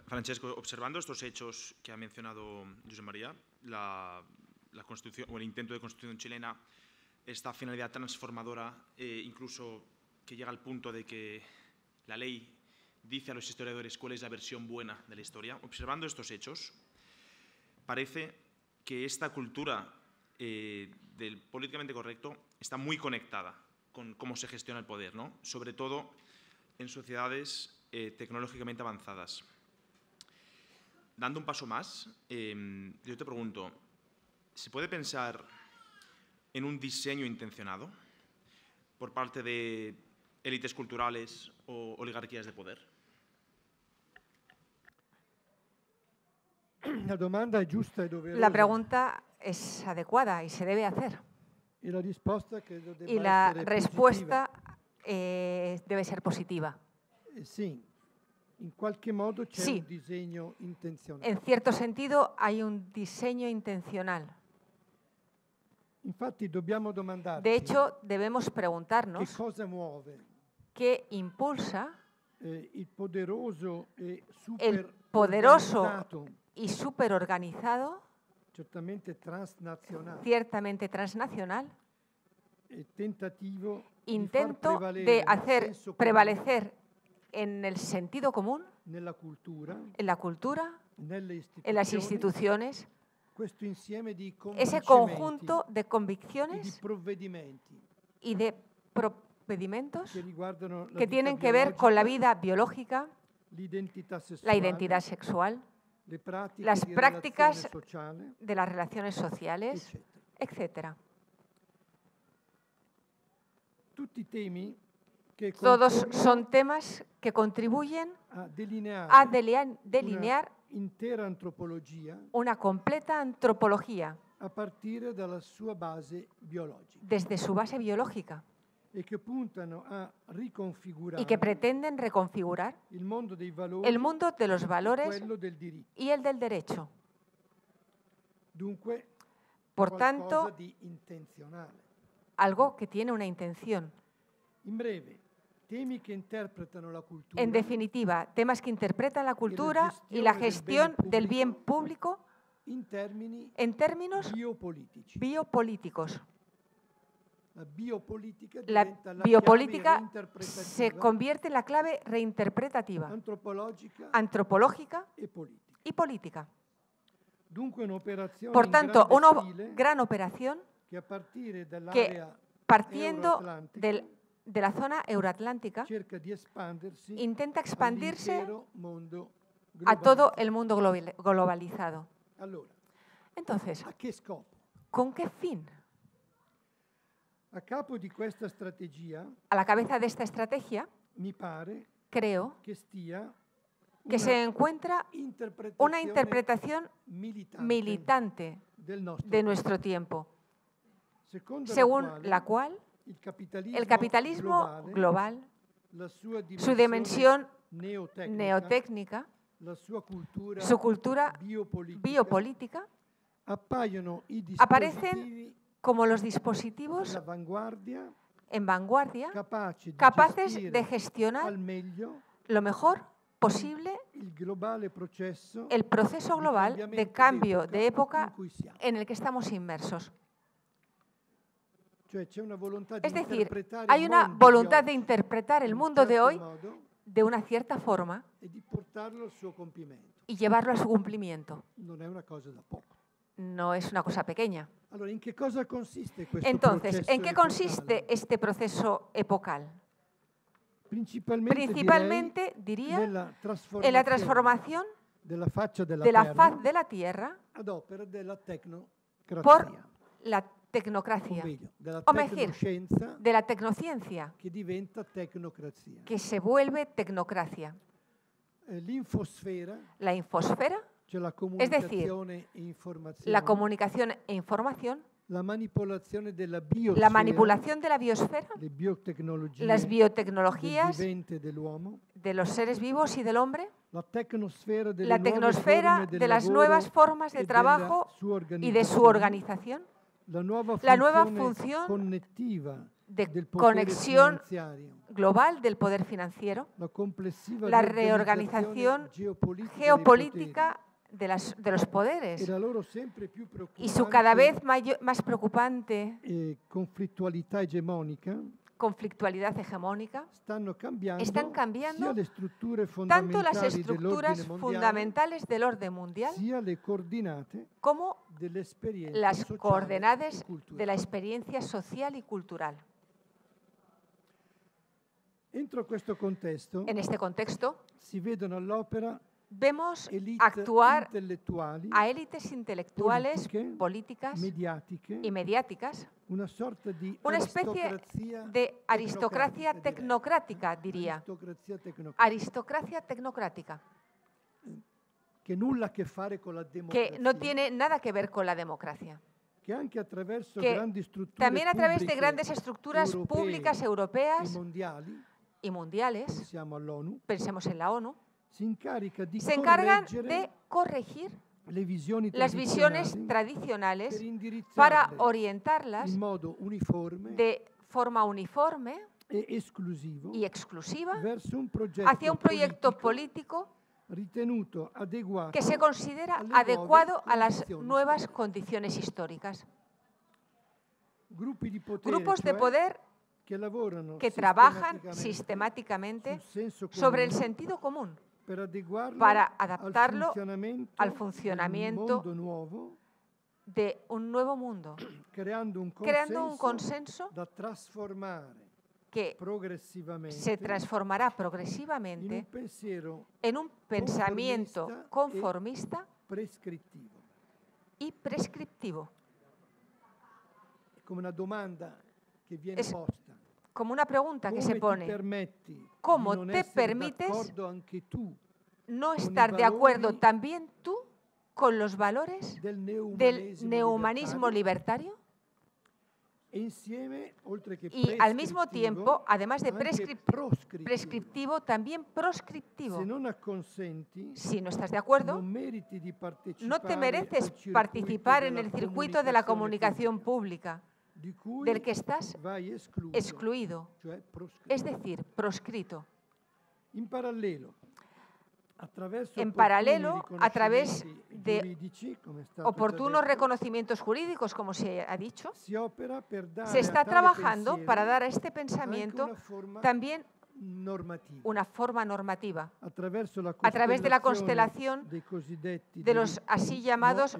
Francesco, observando estos hechos que ha mencionado José María, la constitución, o el intento de constitución chilena, esta finalidad transformadora, incluso que llega al punto de que la ley dice a los historiadores cuál es la versión buena de la historia. Observando estos hechos, parece que esta cultura del políticamente correcto está muy conectada con cómo se gestiona el poder, ¿no? Sobre todo en sociedades tecnológicamente avanzadas. Dando un paso más, yo te pregunto, ¿se puede pensar en un diseño intencionado por parte de élites culturales o oligarquías de poder? La pregunta es adecuada y se debe hacer. Y la respuesta debe ser positiva. Sí. In qualche modo c'è Sí. un disegno intenzionale. En cierto sentido, hay un diseño intencional. Infatti dobbiamo domandarci De hecho, debemos preguntarnos che cosa muove qué impulsa il poderoso e el super poderoso organizzato, y superorganizado, certamente transnazionale, ciertamente transnacional, tentativo intento di de far hacer senso comune prevalecer en el sentido común, nella cultura, en la cultura, nelle en las istituzioni, instituciones, questo insieme di ese convincimenti conjunto de e di convicciones provvedimenti y de procedimientos che riguardano la que vita tienen que ver con la biologica, vida biológica, l'identità sessuale, la identidad sexual, le pratiche las di prácticas relazione sociale, de las relaciones sociales, eccetera. etc. Tutti temi che Todos concorrono son temas que contribuyen a delineare a delinear una intera antropologia una completa antropología a partire dalla sua base biologica. desde su base biológica. y que pretenden reconfigurar el mundo de los valores y el del derecho. Por tanto, algo que tiene una intención. En definitiva, temas que interpretan la cultura y la gestión del bien público en términos biopolíticos. La biopolítica se convierte en la clave reinterpretativa, antropológica y política. Por tanto, una gran operación que, partiendo de la zona euroatlántica, intenta expandirse a todo el mundo globalizado. Entonces, ¿con qué fin? A la cabeza de esta estrategia, creo que se encuentra una interpretación militante de nuestro tiempo, según la cual el capitalismo global, su dimensión neotécnica, su cultura biopolítica, aparecen como los dispositivos en vanguardia capaces de gestionar lo mejor posible el proceso global de cambio de época en el que estamos inmersos. Es decir, hay una voluntad de interpretar el mundo de hoy de una cierta forma y llevarlo a su cumplimiento. No es una cosa pequeña. Entonces, ¿en qué consiste este proceso epocal? Principalmente, diría, en la transformación de la faz de la Tierra por la tecnocracia, o mejor, de la tecnociencia, que se vuelve tecnocracia. La infosfera, es decir, la comunicación e información, la manipulación de la biosfera, las biotecnologías de los seres vivos y del hombre, la tecnosfera de las nuevas formas de trabajo y de su organización, la nueva función de conexión global del poder financiero, la reorganización geopolítica de los poderes y su cada vez más preocupante conflictualidad hegemónica están cambiando tanto las estructuras fundamentales del orden mundial como las coordenadas de la experiencia social y cultural. En este contexto, vemos actuar a élites intelectuales, políticas y mediáticas, una especie de aristocracia tecnocrática, diría. Aristocracia tecnocrática. Que no tiene nada que ver con la democracia. Que también a través de grandes estructuras públicas europeas y mundiales, pensemos en la ONU, se encargan de corregir las visiones tradicionales para orientarlas de forma uniforme y exclusiva hacia un proyecto político que se considera adecuado a las nuevas condiciones históricas. Grupos de poder que trabajan sistemáticamente sobre el sentido común para adaptarlo al funcionamiento de un nuevo mundo, creando un consenso que se transformará progresivamente en un pensamiento conformista y prescriptivo. Es como una pregunta que se pone: ¿cómo te permites no estar de acuerdo también tú con los valores del neohumanismo libertario? Y al mismo tiempo, además de prescriptivo, también proscriptivo. Si no estás de acuerdo, no te mereces participar en el circuito de la comunicación pública, del que estás excluido, es decir, proscrito. En paralelo, a través de oportunos reconocimientos jurídicos, como se ha dicho, se está trabajando para dar a este pensamiento también una forma normativa, a través de la constelación de los así llamados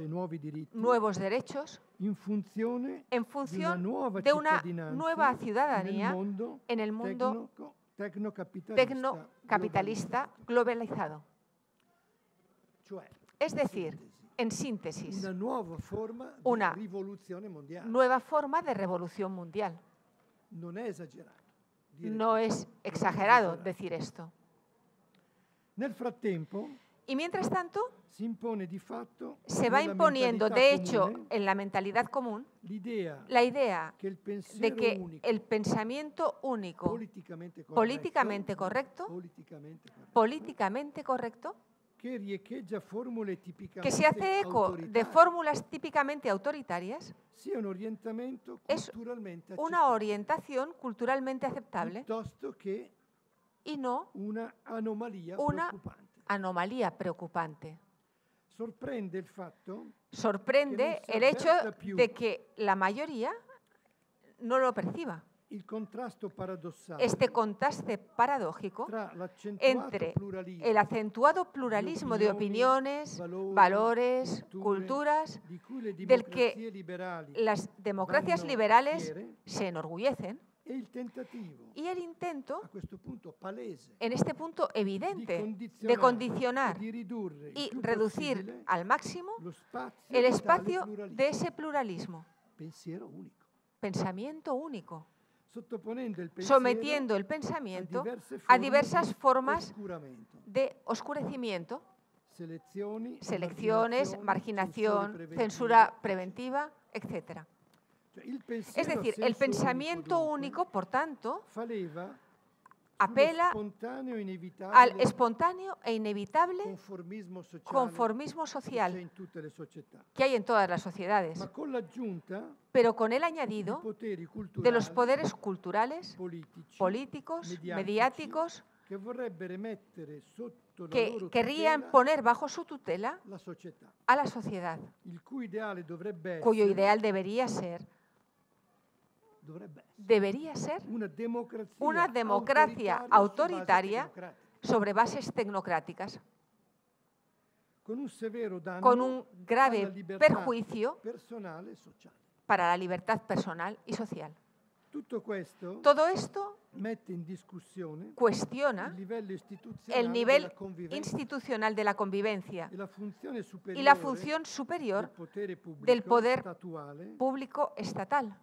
nuevos derechos, en función de una nueva ciudadanía en el mundo tecnocapitalista globalizado. Es decir, en síntesis, una nueva forma de revolución mundial. No es exagerado decir esto. Y mientras tanto, se va imponiendo, de hecho, en la mentalidad común, la idea de que el pensamiento único, políticamente correcto, que se hace eco de fórmulas típicamente autoritarias, es una orientación culturalmente aceptable y no una anomalía preocupante. Sorprende el hecho de que la mayoría no lo perciba. Este contraste paradójico entre el acentuado pluralismo de opiniones, valores, culturas, del que las democracias liberales se enorgullecen, y el intento, en este punto evidente, de condicionar y reducir al máximo el espacio de ese pluralismo. Pensamiento único. Sometiendo el pensamiento a diversas formas de oscurecimiento, selecciones, marginación, censura preventiva, etc. Es decir, el pensamiento único, por tanto, apela al espontáneo e inevitable conformismo social que hay en todas las sociedades, pero con el añadido de los poderes culturales, políticos, mediáticos, que querrían poner bajo su tutela a la sociedad, cuyo ideal debería ser una democracia autoritaria sobre bases tecnocráticas, con un grave perjuicio para la libertad personal y social. Todo esto cuestiona el nivel institucional de la convivencia y la función superior del poder público estatal,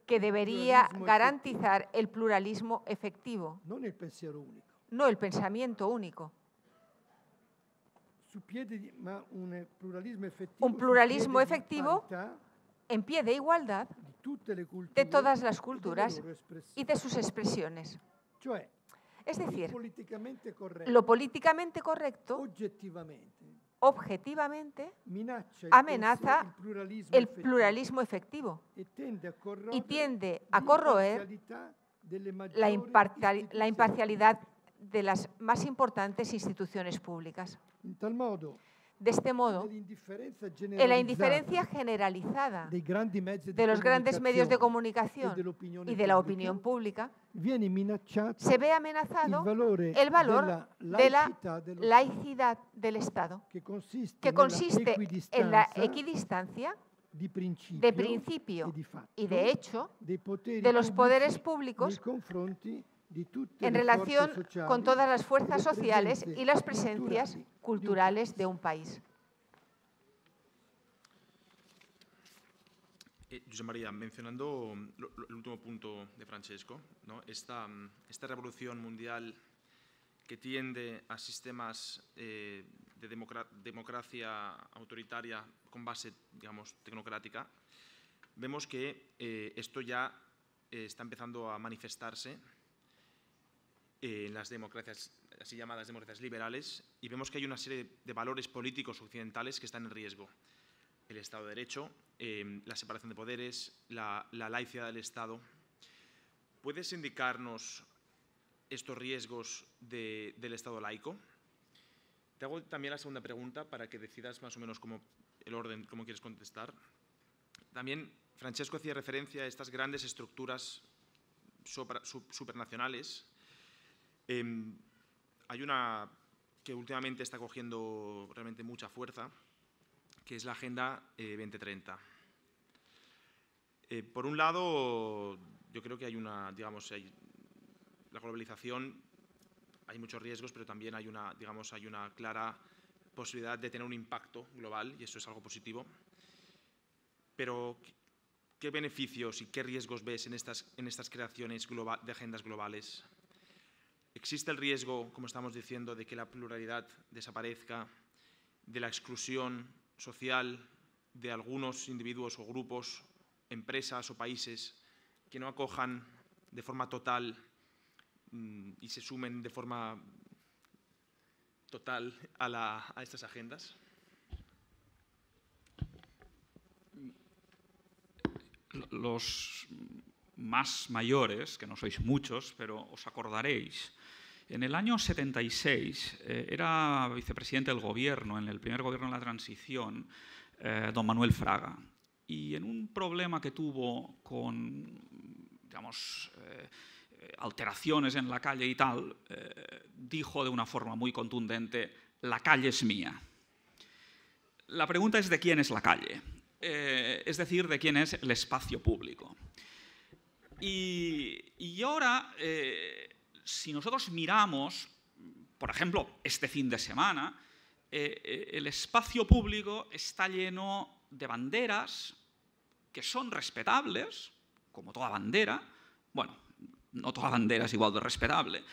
que debería garantizar el pluralismo efectivo, no el pensamiento único. Un pluralismo efectivo en pie de igualdad de todas las culturas y de sus expresiones. Es decir, lo políticamente correcto objetivamente amenaza el pluralismo efectivo y tiende a corroer la imparcialidad de las más importantes instituciones públicas. De este modo, en la indiferencia generalizada de los grandes medios de comunicación y de la opinión pública, se ve amenazado el valor de la laicidad del Estado, que consiste en la equidistancia de principio y de hecho de los poderes públicos en relación con todas las fuerzas sociales y las presencias culturales de un país. José María, mencionando el último punto de Francesco, ¿no? Esta revolución mundial que tiende a sistemas de democracia autoritaria con base, digamos, tecnocrática, vemos que esto ya está empezando a manifestarse en las democracias, así llamadas democracias liberales, y vemos que hay una serie de valores políticos occidentales que están en riesgo. El Estado de Derecho, la separación de poderes, la laicidad del Estado. ¿Puedes indicarnos estos riesgos del Estado laico? Te hago también la segunda pregunta para que decidas más o menos el orden, cómo quieres contestar. También Francesco hacía referencia a estas grandes estructuras supranacionales. Hay una que últimamente está cogiendo realmente mucha fuerza, que es la Agenda 2030. Por un lado, yo creo que hay la globalización, hay muchos riesgos, pero también hay una clara posibilidad de tener un impacto global, y eso es algo positivo. Pero, ¿qué beneficios y qué riesgos ves en estas creaciones de agendas globales? ¿Existe el riesgo, como estamos diciendo, de que la pluralidad desaparezca, de la exclusión social de algunos individuos o grupos, empresas o países que no acojan de forma total y se sumen de forma total a estas agendas? Los más mayores, que no sois muchos, pero os acordaréis, en el año 76 era vicepresidente del gobierno, en el primer gobierno de la transición, don Manuel Fraga. Y en un problema que tuvo con, digamos, alteraciones en la calle y tal, dijo de una forma muy contundente: la calle es mía. La pregunta es de quién es la calle, es decir, de quién es el espacio público. Y ahora, si nosotros miramos, por ejemplo, este fin de semana, el espacio público está lleno de banderas que son respetables, como toda bandera. Bueno, no toda bandera es igual de respetable.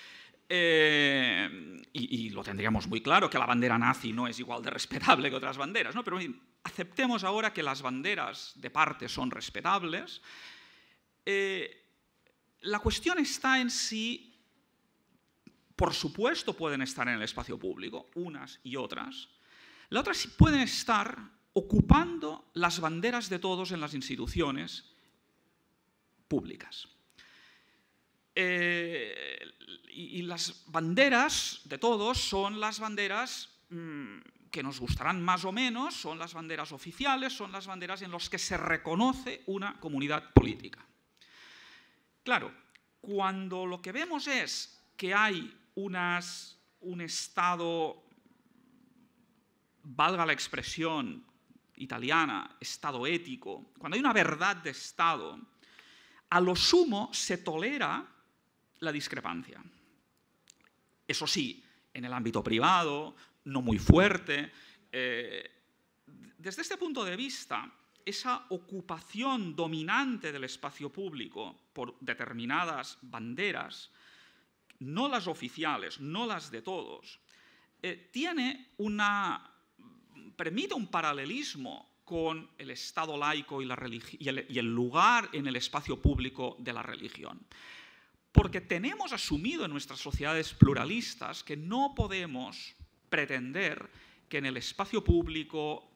Y lo tendríamos muy claro, que la bandera nazi no es igual de respetable que otras banderas, ¿no? Pero aceptemos ahora que las banderas de parte son respetables. La cuestión está en si, por supuesto, pueden estar en el espacio público, unas y otras. La otra, si pueden estar ocupando las banderas de todos en las instituciones públicas. Y las banderas de todos son las banderas que nos gustarán más o menos, son las banderas oficiales, son las banderas en las que se reconoce una comunidad política. Claro, cuando lo que vemos es que hay un Estado, valga la expresión italiana, Estado ético, cuando hay una verdad de Estado, a lo sumo se tolera la discrepancia. Eso sí, en el ámbito privado, no muy fuerte. Desde este punto de vista, esa ocupación dominante del espacio público por determinadas banderas, no las oficiales, no las de todos, permite un paralelismo con el Estado laico y el lugar en el espacio público de la religión. Porque tenemos asumido en nuestras sociedades pluralistas que no podemos pretender que en el espacio público,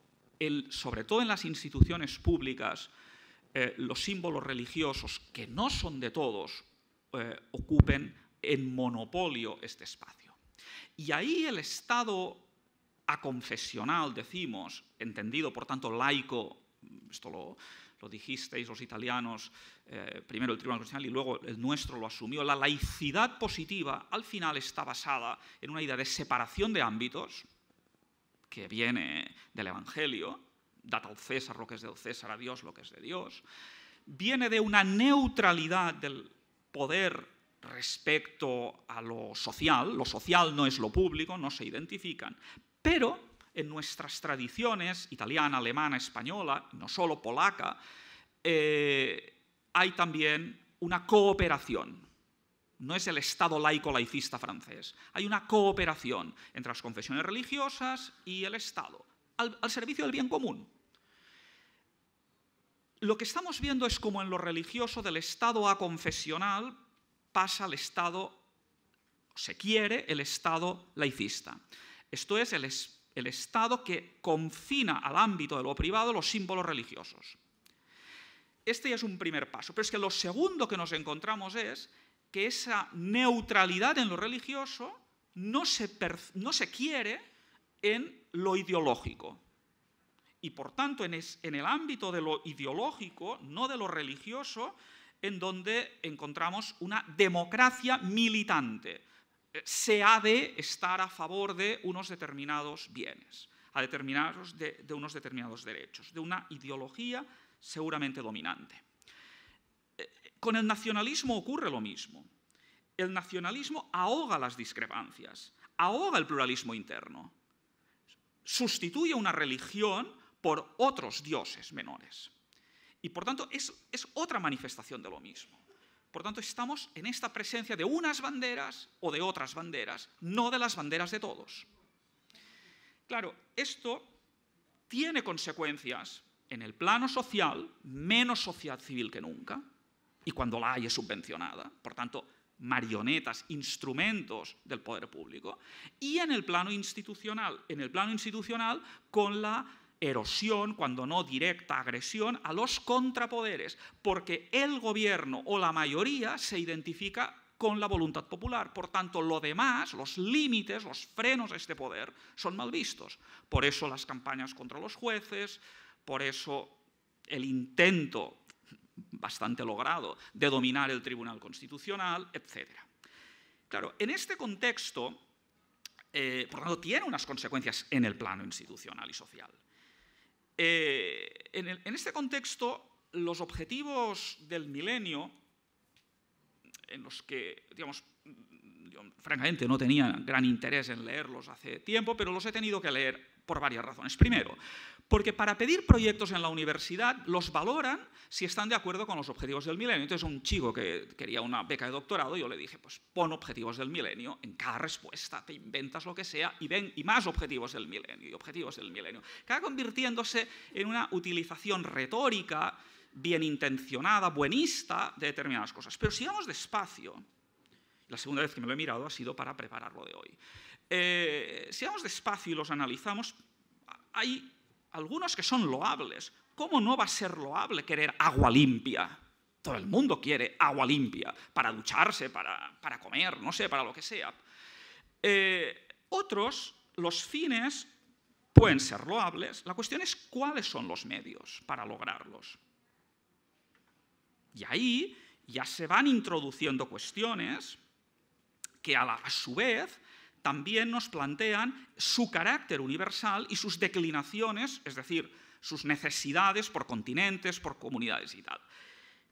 sobre todo en las instituciones públicas, los símbolos religiosos, que no son de todos, ocupen en monopolio este espacio. Y ahí el Estado aconfesional, decimos, entendido por tanto laico, esto lo dijisteis los italianos, primero el Tribunal Constitucional y luego el nuestro lo asumió, la laicidad positiva al final está basada en una idea de separación de ámbitos, que viene del Evangelio, dad al César lo que es del César, a Dios lo que es de Dios, viene de una neutralidad del poder respecto a lo social no es lo público, no se identifican, pero en nuestras tradiciones, italiana, alemana, española, no solo polaca, hay también una cooperación. No es el Estado laico-laicista francés. Hay una cooperación entre las confesiones religiosas y el Estado, al servicio del bien común. lo que estamos viendo es como en lo religioso del estado aconfesional pasa al estado, se quiere, el estado laicista. Esto es el estado que confina al ámbito de lo privado los símbolos religiosos. Este ya es un primer paso, pero es que lo segundo que nos encontramos es que esa neutralidad en lo religioso no se quiere en lo ideológico. Y por tanto, en el ámbito de lo ideológico, no de lo religioso, en donde encontramos una democracia militante. Se ha de estar a favor de unos determinados bienes, de unos determinados derechos, de una ideología seguramente dominante. Con el nacionalismo ocurre lo mismo. El nacionalismo ahoga las discrepancias, ahoga el pluralismo interno, sustituye una religión por otros dioses menores. Y por tanto es otra manifestación de lo mismo. Por tanto estamos en esta presencia de unas banderas o de otras banderas, no de las banderas de todos. Claro, esto tiene consecuencias en el plano social, menos sociedad civil que nunca, y cuando la hay es subvencionada, por tanto, marionetas, instrumentos del poder público, y en el plano institucional con la erosión, cuando no directa agresión, a los contrapoderes, porque el gobierno o la mayoría se identifica con la voluntad popular. Por tanto, lo demás, los límites, los frenos a este poder, son mal vistos. Por eso las campañas contra los jueces, por eso el intento bastante logrado de dominar el Tribunal Constitucional, etc. Claro, en este contexto, por tanto, tiene unas consecuencias en el plano institucional y social. En este contexto, los objetivos del milenio, en los que, digamos, yo francamente no tenía gran interés en leerlos hace tiempo, pero los he tenido que leer por varias razones. Primero, porque para pedir proyectos en la universidad los valoran si están de acuerdo con los objetivos del milenio. Entonces, un chico que quería una beca de doctorado, yo le dije, pues pon objetivos del milenio en cada respuesta, te inventas lo que sea y más objetivos del milenio y objetivos del milenio. Acaba convirtiéndose en una utilización retórica bien intencionada, buenista de determinadas cosas. Pero si vamos despacio, la segunda vez que me lo he mirado ha sido para preparar lo de hoy. Si vamos despacio y los analizamos, hay algunos que son loables. ¿Cómo no va a ser loable querer agua limpia? Todo el mundo quiere agua limpia para ducharse, para comer, no sé, para lo que sea. Otros, los fines pueden ser loables. La cuestión es cuáles son los medios para lograrlos. Y ahí ya se van introduciendo cuestiones que a su vez también nos plantean su carácter universal y sus declinaciones, es decir, sus necesidades por continentes, por comunidades y tal.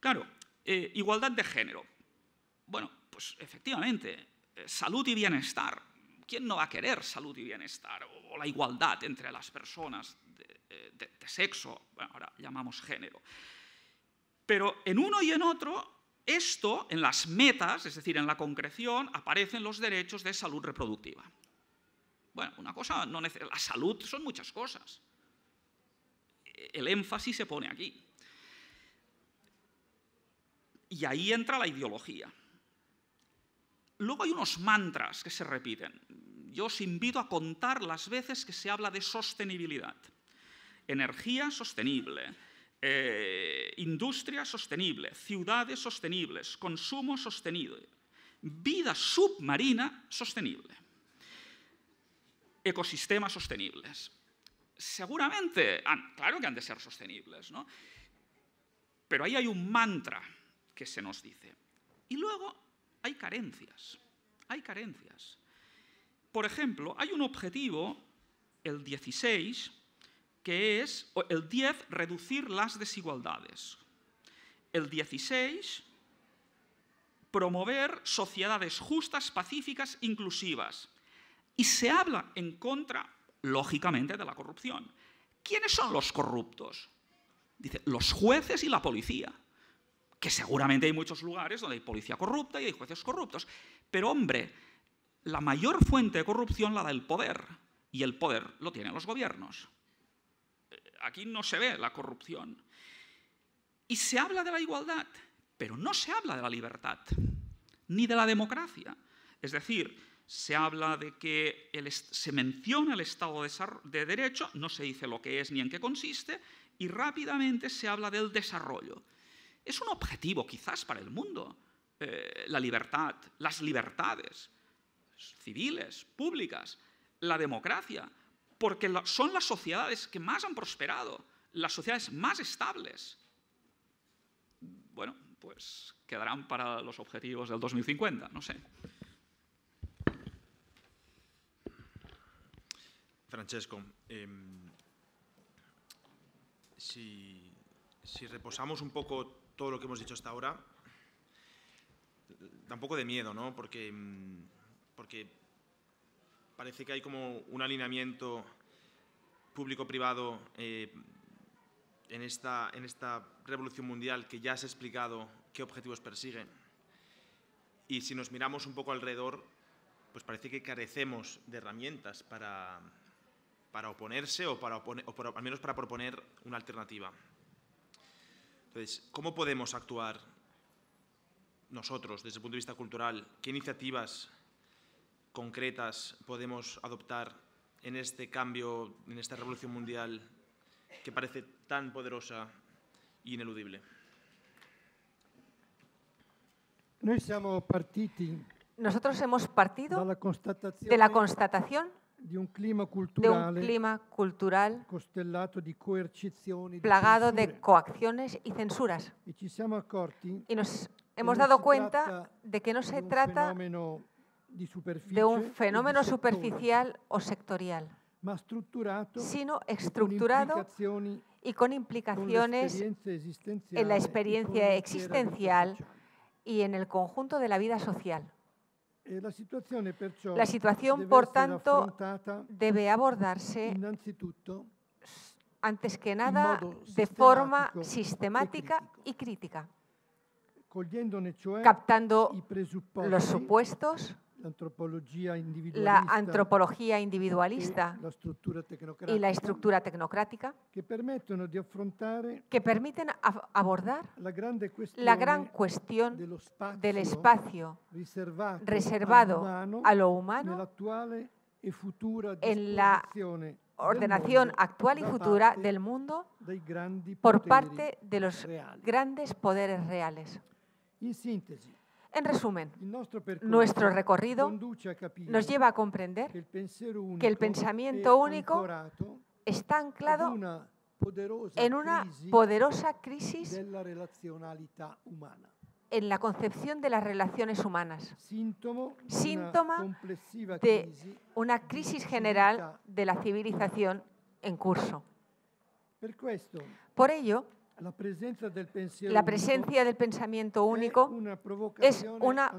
Claro, igualdad de género. Bueno, pues efectivamente, salud y bienestar. ¿Quién no va a querer salud y bienestar? O la igualdad entre las personas de sexo, bueno, ahora llamamos género. Pero en uno y en otro, esto, en las metas, es decir, en la concreción, aparecen los derechos de salud reproductiva. Bueno, una cosa, la salud son muchas cosas. El énfasis se pone aquí. Y ahí entra la ideología. Luego hay unos mantras que se repiten. Yo os invito a contar las veces que se habla de sostenibilidad. Energía sostenible, industria sostenible, ciudades sostenibles, consumo sostenible, vida submarina sostenible, ecosistemas sostenibles. Seguramente, claro que han de ser sostenibles, ¿no? Pero ahí hay un mantra que se nos dice. Y luego hay carencias, hay carencias. Por ejemplo, hay un objetivo, el 16, que es el 10, reducir las desigualdades. El 16, promover sociedades justas, pacíficas, inclusivas. Y se habla en contra, lógicamente, de la corrupción. ¿Quiénes son los corruptos? Dice, los jueces y la policía. Que seguramente hay muchos lugares donde hay policía corrupta y hay jueces corruptos. Pero, hombre, la mayor fuente de corrupción la da el poder. Y el poder lo tienen los gobiernos. Aquí no se ve la corrupción. Y se habla de la igualdad, pero no se habla de la libertad, ni de la democracia. Es decir, se habla de que se menciona el Estado de Derecho, no se dice lo que es ni en qué consiste, y rápidamente se habla del desarrollo. Es un objetivo quizás para el mundo, la libertad, las libertades civiles, públicas, la democracia, porque son las sociedades que más han prosperado, las sociedades más estables. Bueno, pues quedarán para los objetivos del 2050, no sé. Francesco, si reposamos un poco todo lo que hemos dicho hasta ahora, da un poco de miedo, ¿no? Porque parece que hay como un alineamiento público-privado en esta revolución mundial que ya has explicado qué objetivos persigue. Y si nos miramos un poco alrededor, pues parece que carecemos de herramientas para oponerse o al menos para proponer una alternativa. Entonces, ¿cómo podemos actuar nosotros desde el punto de vista cultural? ¿Qué iniciativas concretas podemos adoptar en este cambio, en esta revolución mundial que parece tan poderosa e ineludible? Nosotros hemos partido de la constatación de un clima cultural plagado de coacciones y censuras. Y nos hemos dado cuenta de que no se trata de un fenómeno superficial o sectorial, sino estructurado y con implicaciones en la experiencia existencial y en el conjunto de la vida social. La situación, por tanto, debe abordarse, antes que nada, de forma sistemática y crítica, captando los supuestos, la antropología individualista y la estructura tecnocrática que permiten abordar la gran cuestión del espacio reservado a lo humano en la ordenación actual y futura del mundo por parte de los grandes poderes reales. En resumen, nuestro recorrido nos lleva a comprender que el pensamiento único está anclado en una poderosa crisis en la concepción de las relaciones humanas, síntoma de una crisis general de la civilización en curso. Por ello, la presencia del pensamiento único es una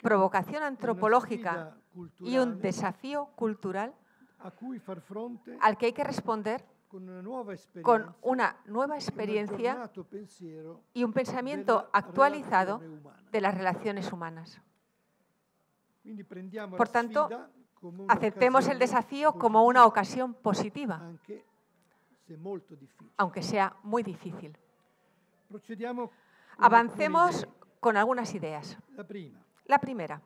provocación antropológica y un desafío cultural al que hay que responder con una nueva experiencia y un pensamiento actualizado de las relaciones humanas. Por tanto, aceptemos el desafío como una ocasión positiva, aunque sea muy difícil. Avancemos con algunas ideas. La primera,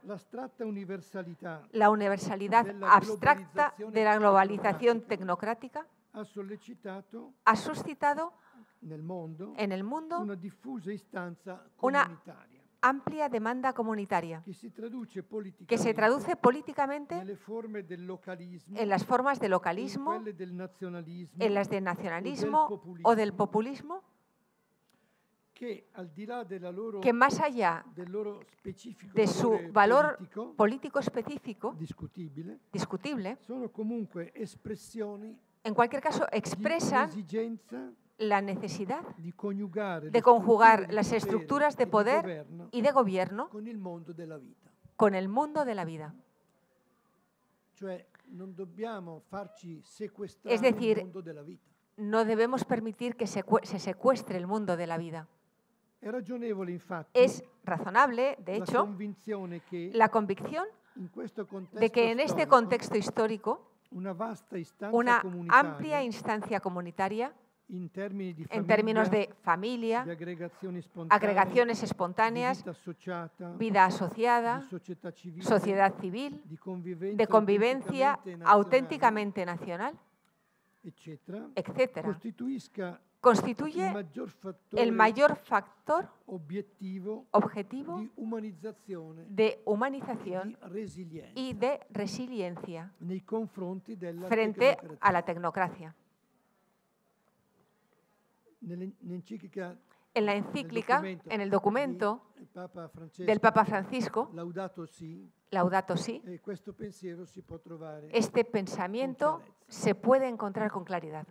la universalidad abstracta de la globalización tecnocrática ha suscitado en el mundo una amplia demanda comunitaria que se traduce políticamente en las formas de localismo, en las de nacionalismo o del populismo, que más allá de su valor político específico, discutible, en cualquier caso expresan la necesidad de conjugar las estructuras de poder y de gobierno con el mundo de la vida. Es decir, no debemos permitir que se secuestre el mundo de la vida. Es razonable, de hecho, la convicción de que en este contexto histórico una amplia instancia comunitaria en términos de familia, agregaciones espontáneas, vida asociada, sociedad civil, de convivencia auténticamente nacional, etcétera, constituye el mayor factor objetivo de humanización y de resiliencia frente a la tecnocracia. En la encíclica, en el documento del Papa Francisco, Laudato Si, este pensamiento se puede encontrar con claridad.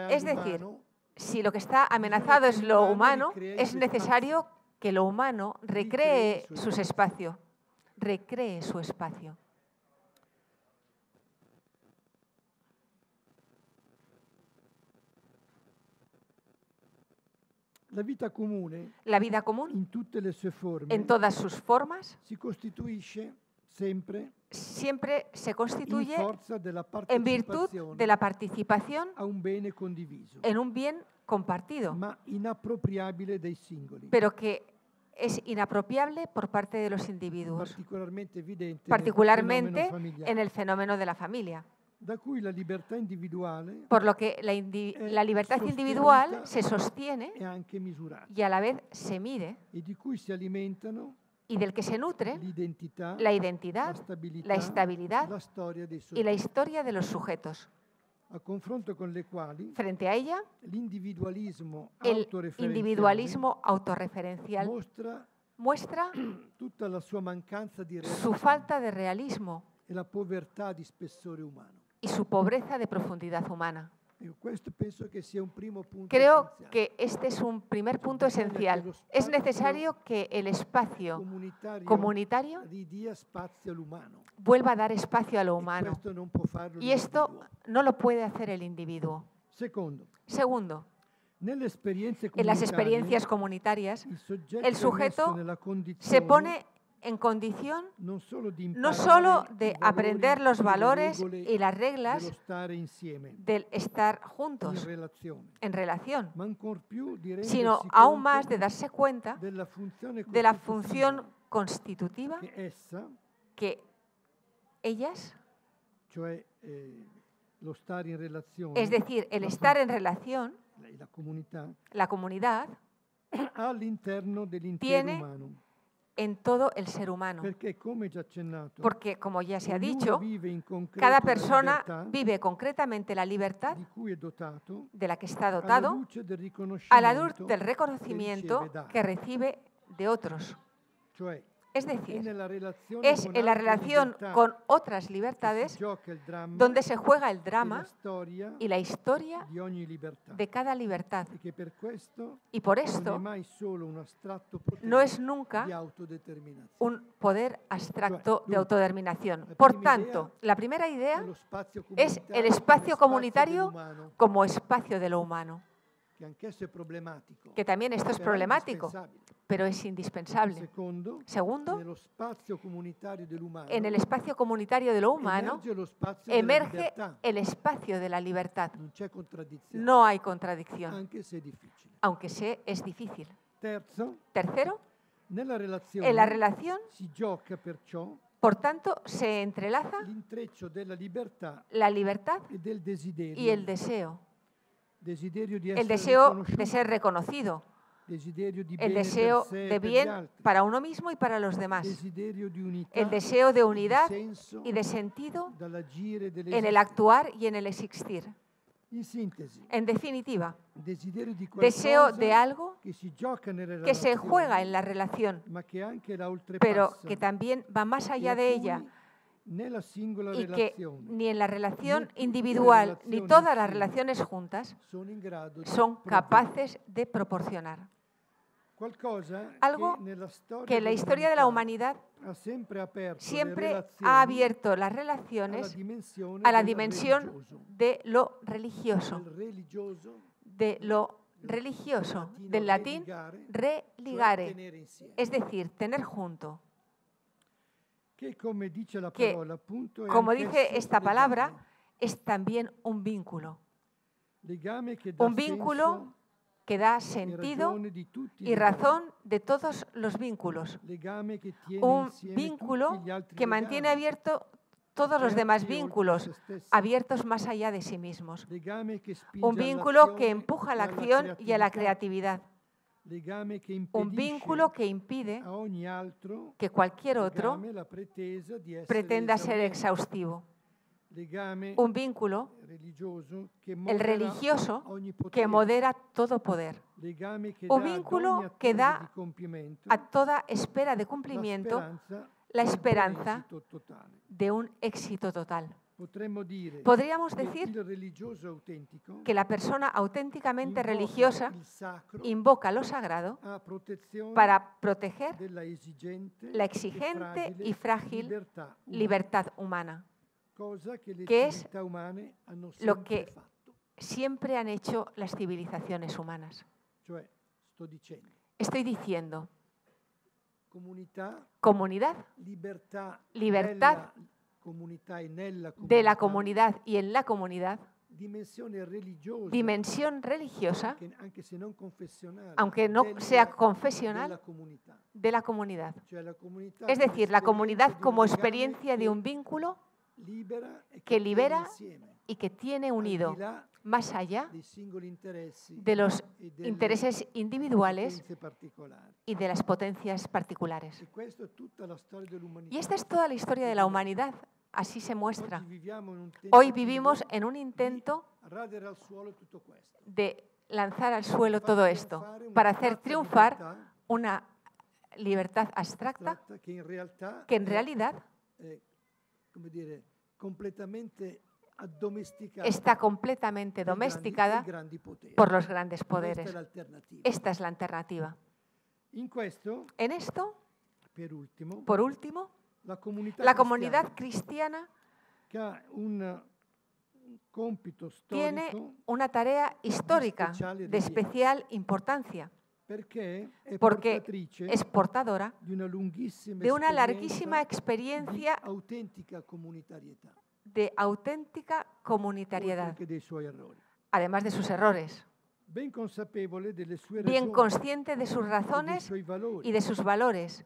Es decir, si lo que está amenazado es lo humano, es necesario que lo humano recree su espacio. La vida común, en todas sus formas, siempre se constituye en virtud de la participación en un bien compartido, pero que es inapropiable por parte de los individuos, particularmente en el fenómeno de la familia. Por lo que la libertad individual se sostiene y a la vez se mide, y del que se nutre la identidad, la estabilidad y la historia de los sujetos. Frente a ella, el individualismo autorreferencial muestra su falta de realismo y su pobreza de profundidad humana. Creo que este es un primer punto esencial. Es necesario que el espacio comunitario vuelva a dar espacio a lo humano. Y esto no lo puede hacer el individuo. Segundo, en las experiencias comunitarias, el sujeto se pone en condición no solo de aprender los valores y las reglas del estar juntos en relación, sino aún más de darse cuenta de la función constitutiva que ellas, es decir, el estar en relación, la comunidad, tiene en todo el ser humano. Porque, como ya se ha dicho, cada persona vive concretamente la libertad de la que está dotado a la luz del reconocimiento que recibe de otros. Es decir, es en la relación con otras libertades donde se juega el drama y la historia de cada libertad. Y por esto no es nunca un poder abstracto de autodeterminación. Por tanto, la primera idea es el espacio comunitario como espacio de lo humano. Que también esto es problemático, pero es indispensable. Segundo, en el espacio comunitario de lo humano emerge el espacio de la libertad. No hay contradicción, aunque es difícil. Tercero, en la relación, por tanto, se entrelaza la libertad y el deseo. El deseo de ser reconocido, el deseo de bien para uno mismo y para los demás, el deseo de unidad y de sentido en el actuar y en el existir. En definitiva, deseo de algo que se juega en la relación, pero que también va más allá de ella, y que ni en la relación individual ni todas las relaciones juntas son capaces de proporcionar. Algo que en la historia de la humanidad siempre ha abierto las relaciones a la dimensión de lo religioso, del latín religare, es decir, tener junto. Que, como dice esta palabra, es también un vínculo. Un vínculo que da sentido y razón de todos los vínculos. Un vínculo que mantiene abierto todos los demás vínculos, abiertos más allá de sí mismos. Un vínculo que empuja a la acción y a la creatividad. Un vínculo que impide que cualquier otro pretenda ser exhaustivo. Un vínculo, el religioso, que modera todo poder. Un vínculo que da a toda espera de cumplimiento la esperanza de un éxito total. Podríamos decir que la persona auténticamente religiosa invoca lo sagrado para proteger la exigente y frágil libertad humana, que es lo que siempre han hecho las civilizaciones humanas. Estoy diciendo, comunidad, libertad de la comunidad y en la comunidad, dimensión religiosa, aunque no sea confesional, de la comunidad. Es decir, la comunidad como experiencia de un vínculo que libera y que tiene unido, más allá de los intereses individuales y de las potencias particulares. Y esta es toda la historia de la humanidad, así se muestra. Hoy vivimos en un intento de lanzar al suelo todo esto, para hacer triunfar una libertad abstracta que en realidad está completamente domesticada por los grandes poderes. Esta es la alternativa. En esto, por último, la comunidad cristiana tiene una tarea histórica de especial importancia, porque es portadora de una larguísima experiencia de auténtica comunitariedad, además de sus errores, bien consciente de sus razones y de sus valores,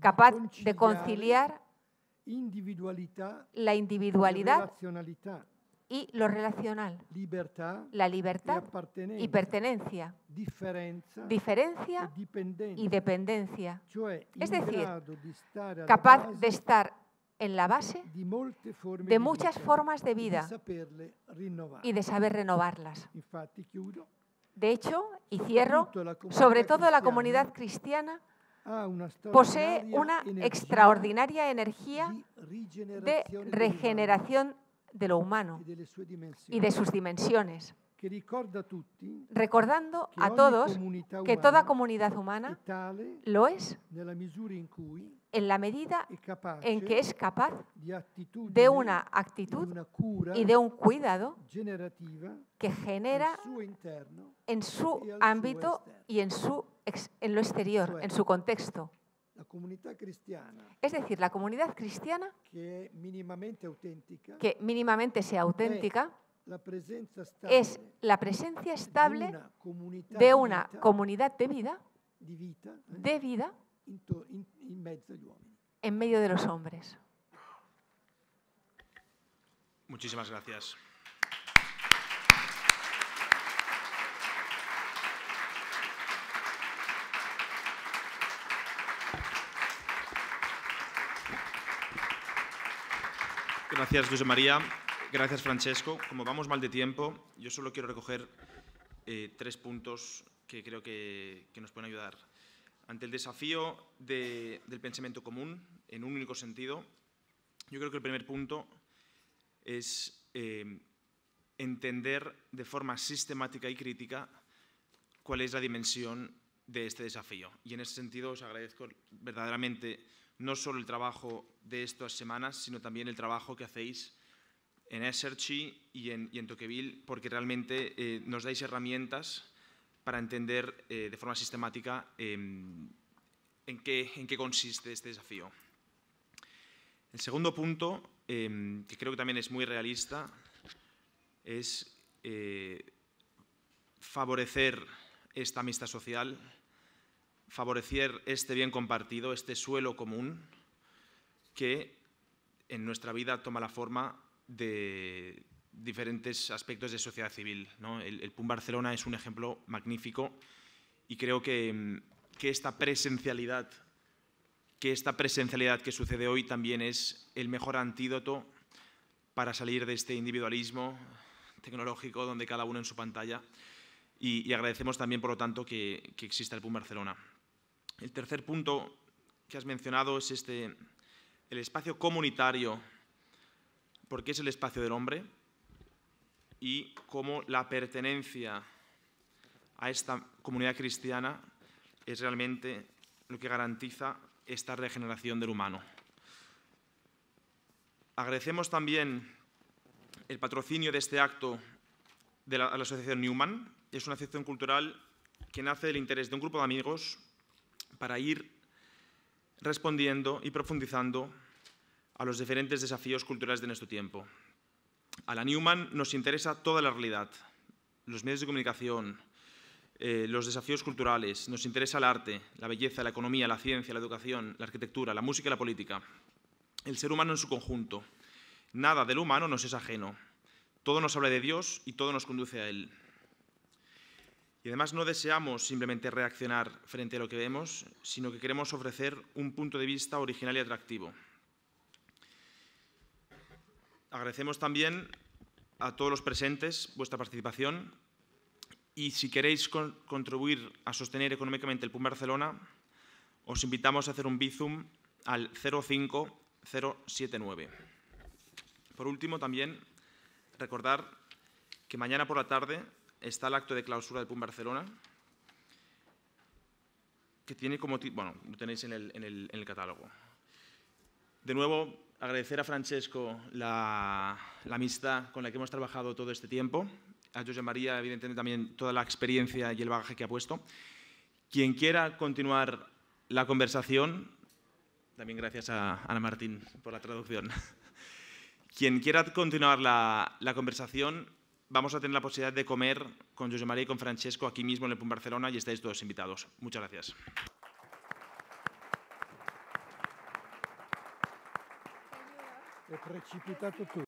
capaz de conciliar la individualidad y lo relacional, la libertad y pertenencia, diferencia y dependencia. Es decir, capaz de estar en la base de muchas formas de vida y de saber renovarlas. De hecho, y cierro, sobre todo la comunidad cristiana posee una extraordinaria energía de regeneración de lo humano y de sus dimensiones, recordando a todos que toda comunidad humana lo es en la medida en que es capaz de una actitud y de un cuidado que genera en su ámbito y en lo exterior, en su contexto. Es decir, la comunidad cristiana, que mínimamente sea auténtica, es la presencia estable de una comunidad de vida en medio de los hombres. Muchísimas gracias. Gracias, José María. Gracias, Francesco. Como vamos mal de tiempo, yo solo quiero recoger 3 puntos que creo que nos pueden ayudar. Ante el desafío del pensamiento común en un único sentido, yo creo que el primer punto es entender de forma sistemática y crítica cuál es la dimensión de este desafío. Y en ese sentido os agradezco verdaderamente no solo el trabajo de estas semanas, sino también el trabajo que hacéis en Eserchi y en Tocqueville, porque realmente nos dais herramientas para entender de forma sistemática en qué consiste este desafío. El segundo punto que creo que también es muy realista, es favorecer esta amistad social, favorecer este bien compartido, este suelo común que en nuestra vida toma la forma de diferentes aspectos de sociedad civil, ¿no? El PUM Barcelona es un ejemplo magnífico y creo que esta presencialidad que sucede hoy también es el mejor antídoto para salir de este individualismo tecnológico donde cada uno en su pantalla y agradecemos también, por lo tanto, que exista el PUM Barcelona. El tercer punto que has mencionado es el espacio comunitario, porque es el espacio del hombre y cómo la pertenencia a esta comunidad cristiana es realmente lo que garantiza esta regeneración del humano. Agradecemos también el patrocinio de este acto a la Asociación Newman. Es una asociación cultural que nace del interés de un grupo de amigos para ir respondiendo y profundizando a los diferentes desafíos culturales de nuestro tiempo. A la Newman nos interesa toda la realidad, los medios de comunicación, los desafíos culturales, nos interesa el arte, la belleza, la economía, la ciencia, la educación, la arquitectura, la música y la política. El ser humano en su conjunto. Nada del humano nos es ajeno. Todo nos habla de Dios y todo nos conduce a Él. Y además no deseamos simplemente reaccionar frente a lo que vemos, sino que queremos ofrecer un punto de vista original y atractivo. Agradecemos también a todos los presentes vuestra participación y si queréis contribuir a sostener económicamente el PUM Barcelona, os invitamos a hacer un Bizum al 05079. Por último, también recordar que mañana por la tarde está el acto de clausura del PUM Barcelona, que tiene como bueno, lo tenéis en el catálogo. De nuevo, agradecer a Francesco la amistad con la que hemos trabajado todo este tiempo, a Josep María, evidentemente, también toda la experiencia y el bagaje que ha puesto. Quien quiera continuar la conversación, también gracias a Ana Martín por la traducción. Quien quiera continuar la conversación, vamos a tener la posibilidad de comer con Josep María y con Francesco aquí mismo en el PUM Barcelona y estáis todos invitados. Muchas gracias. È precipitato tutto.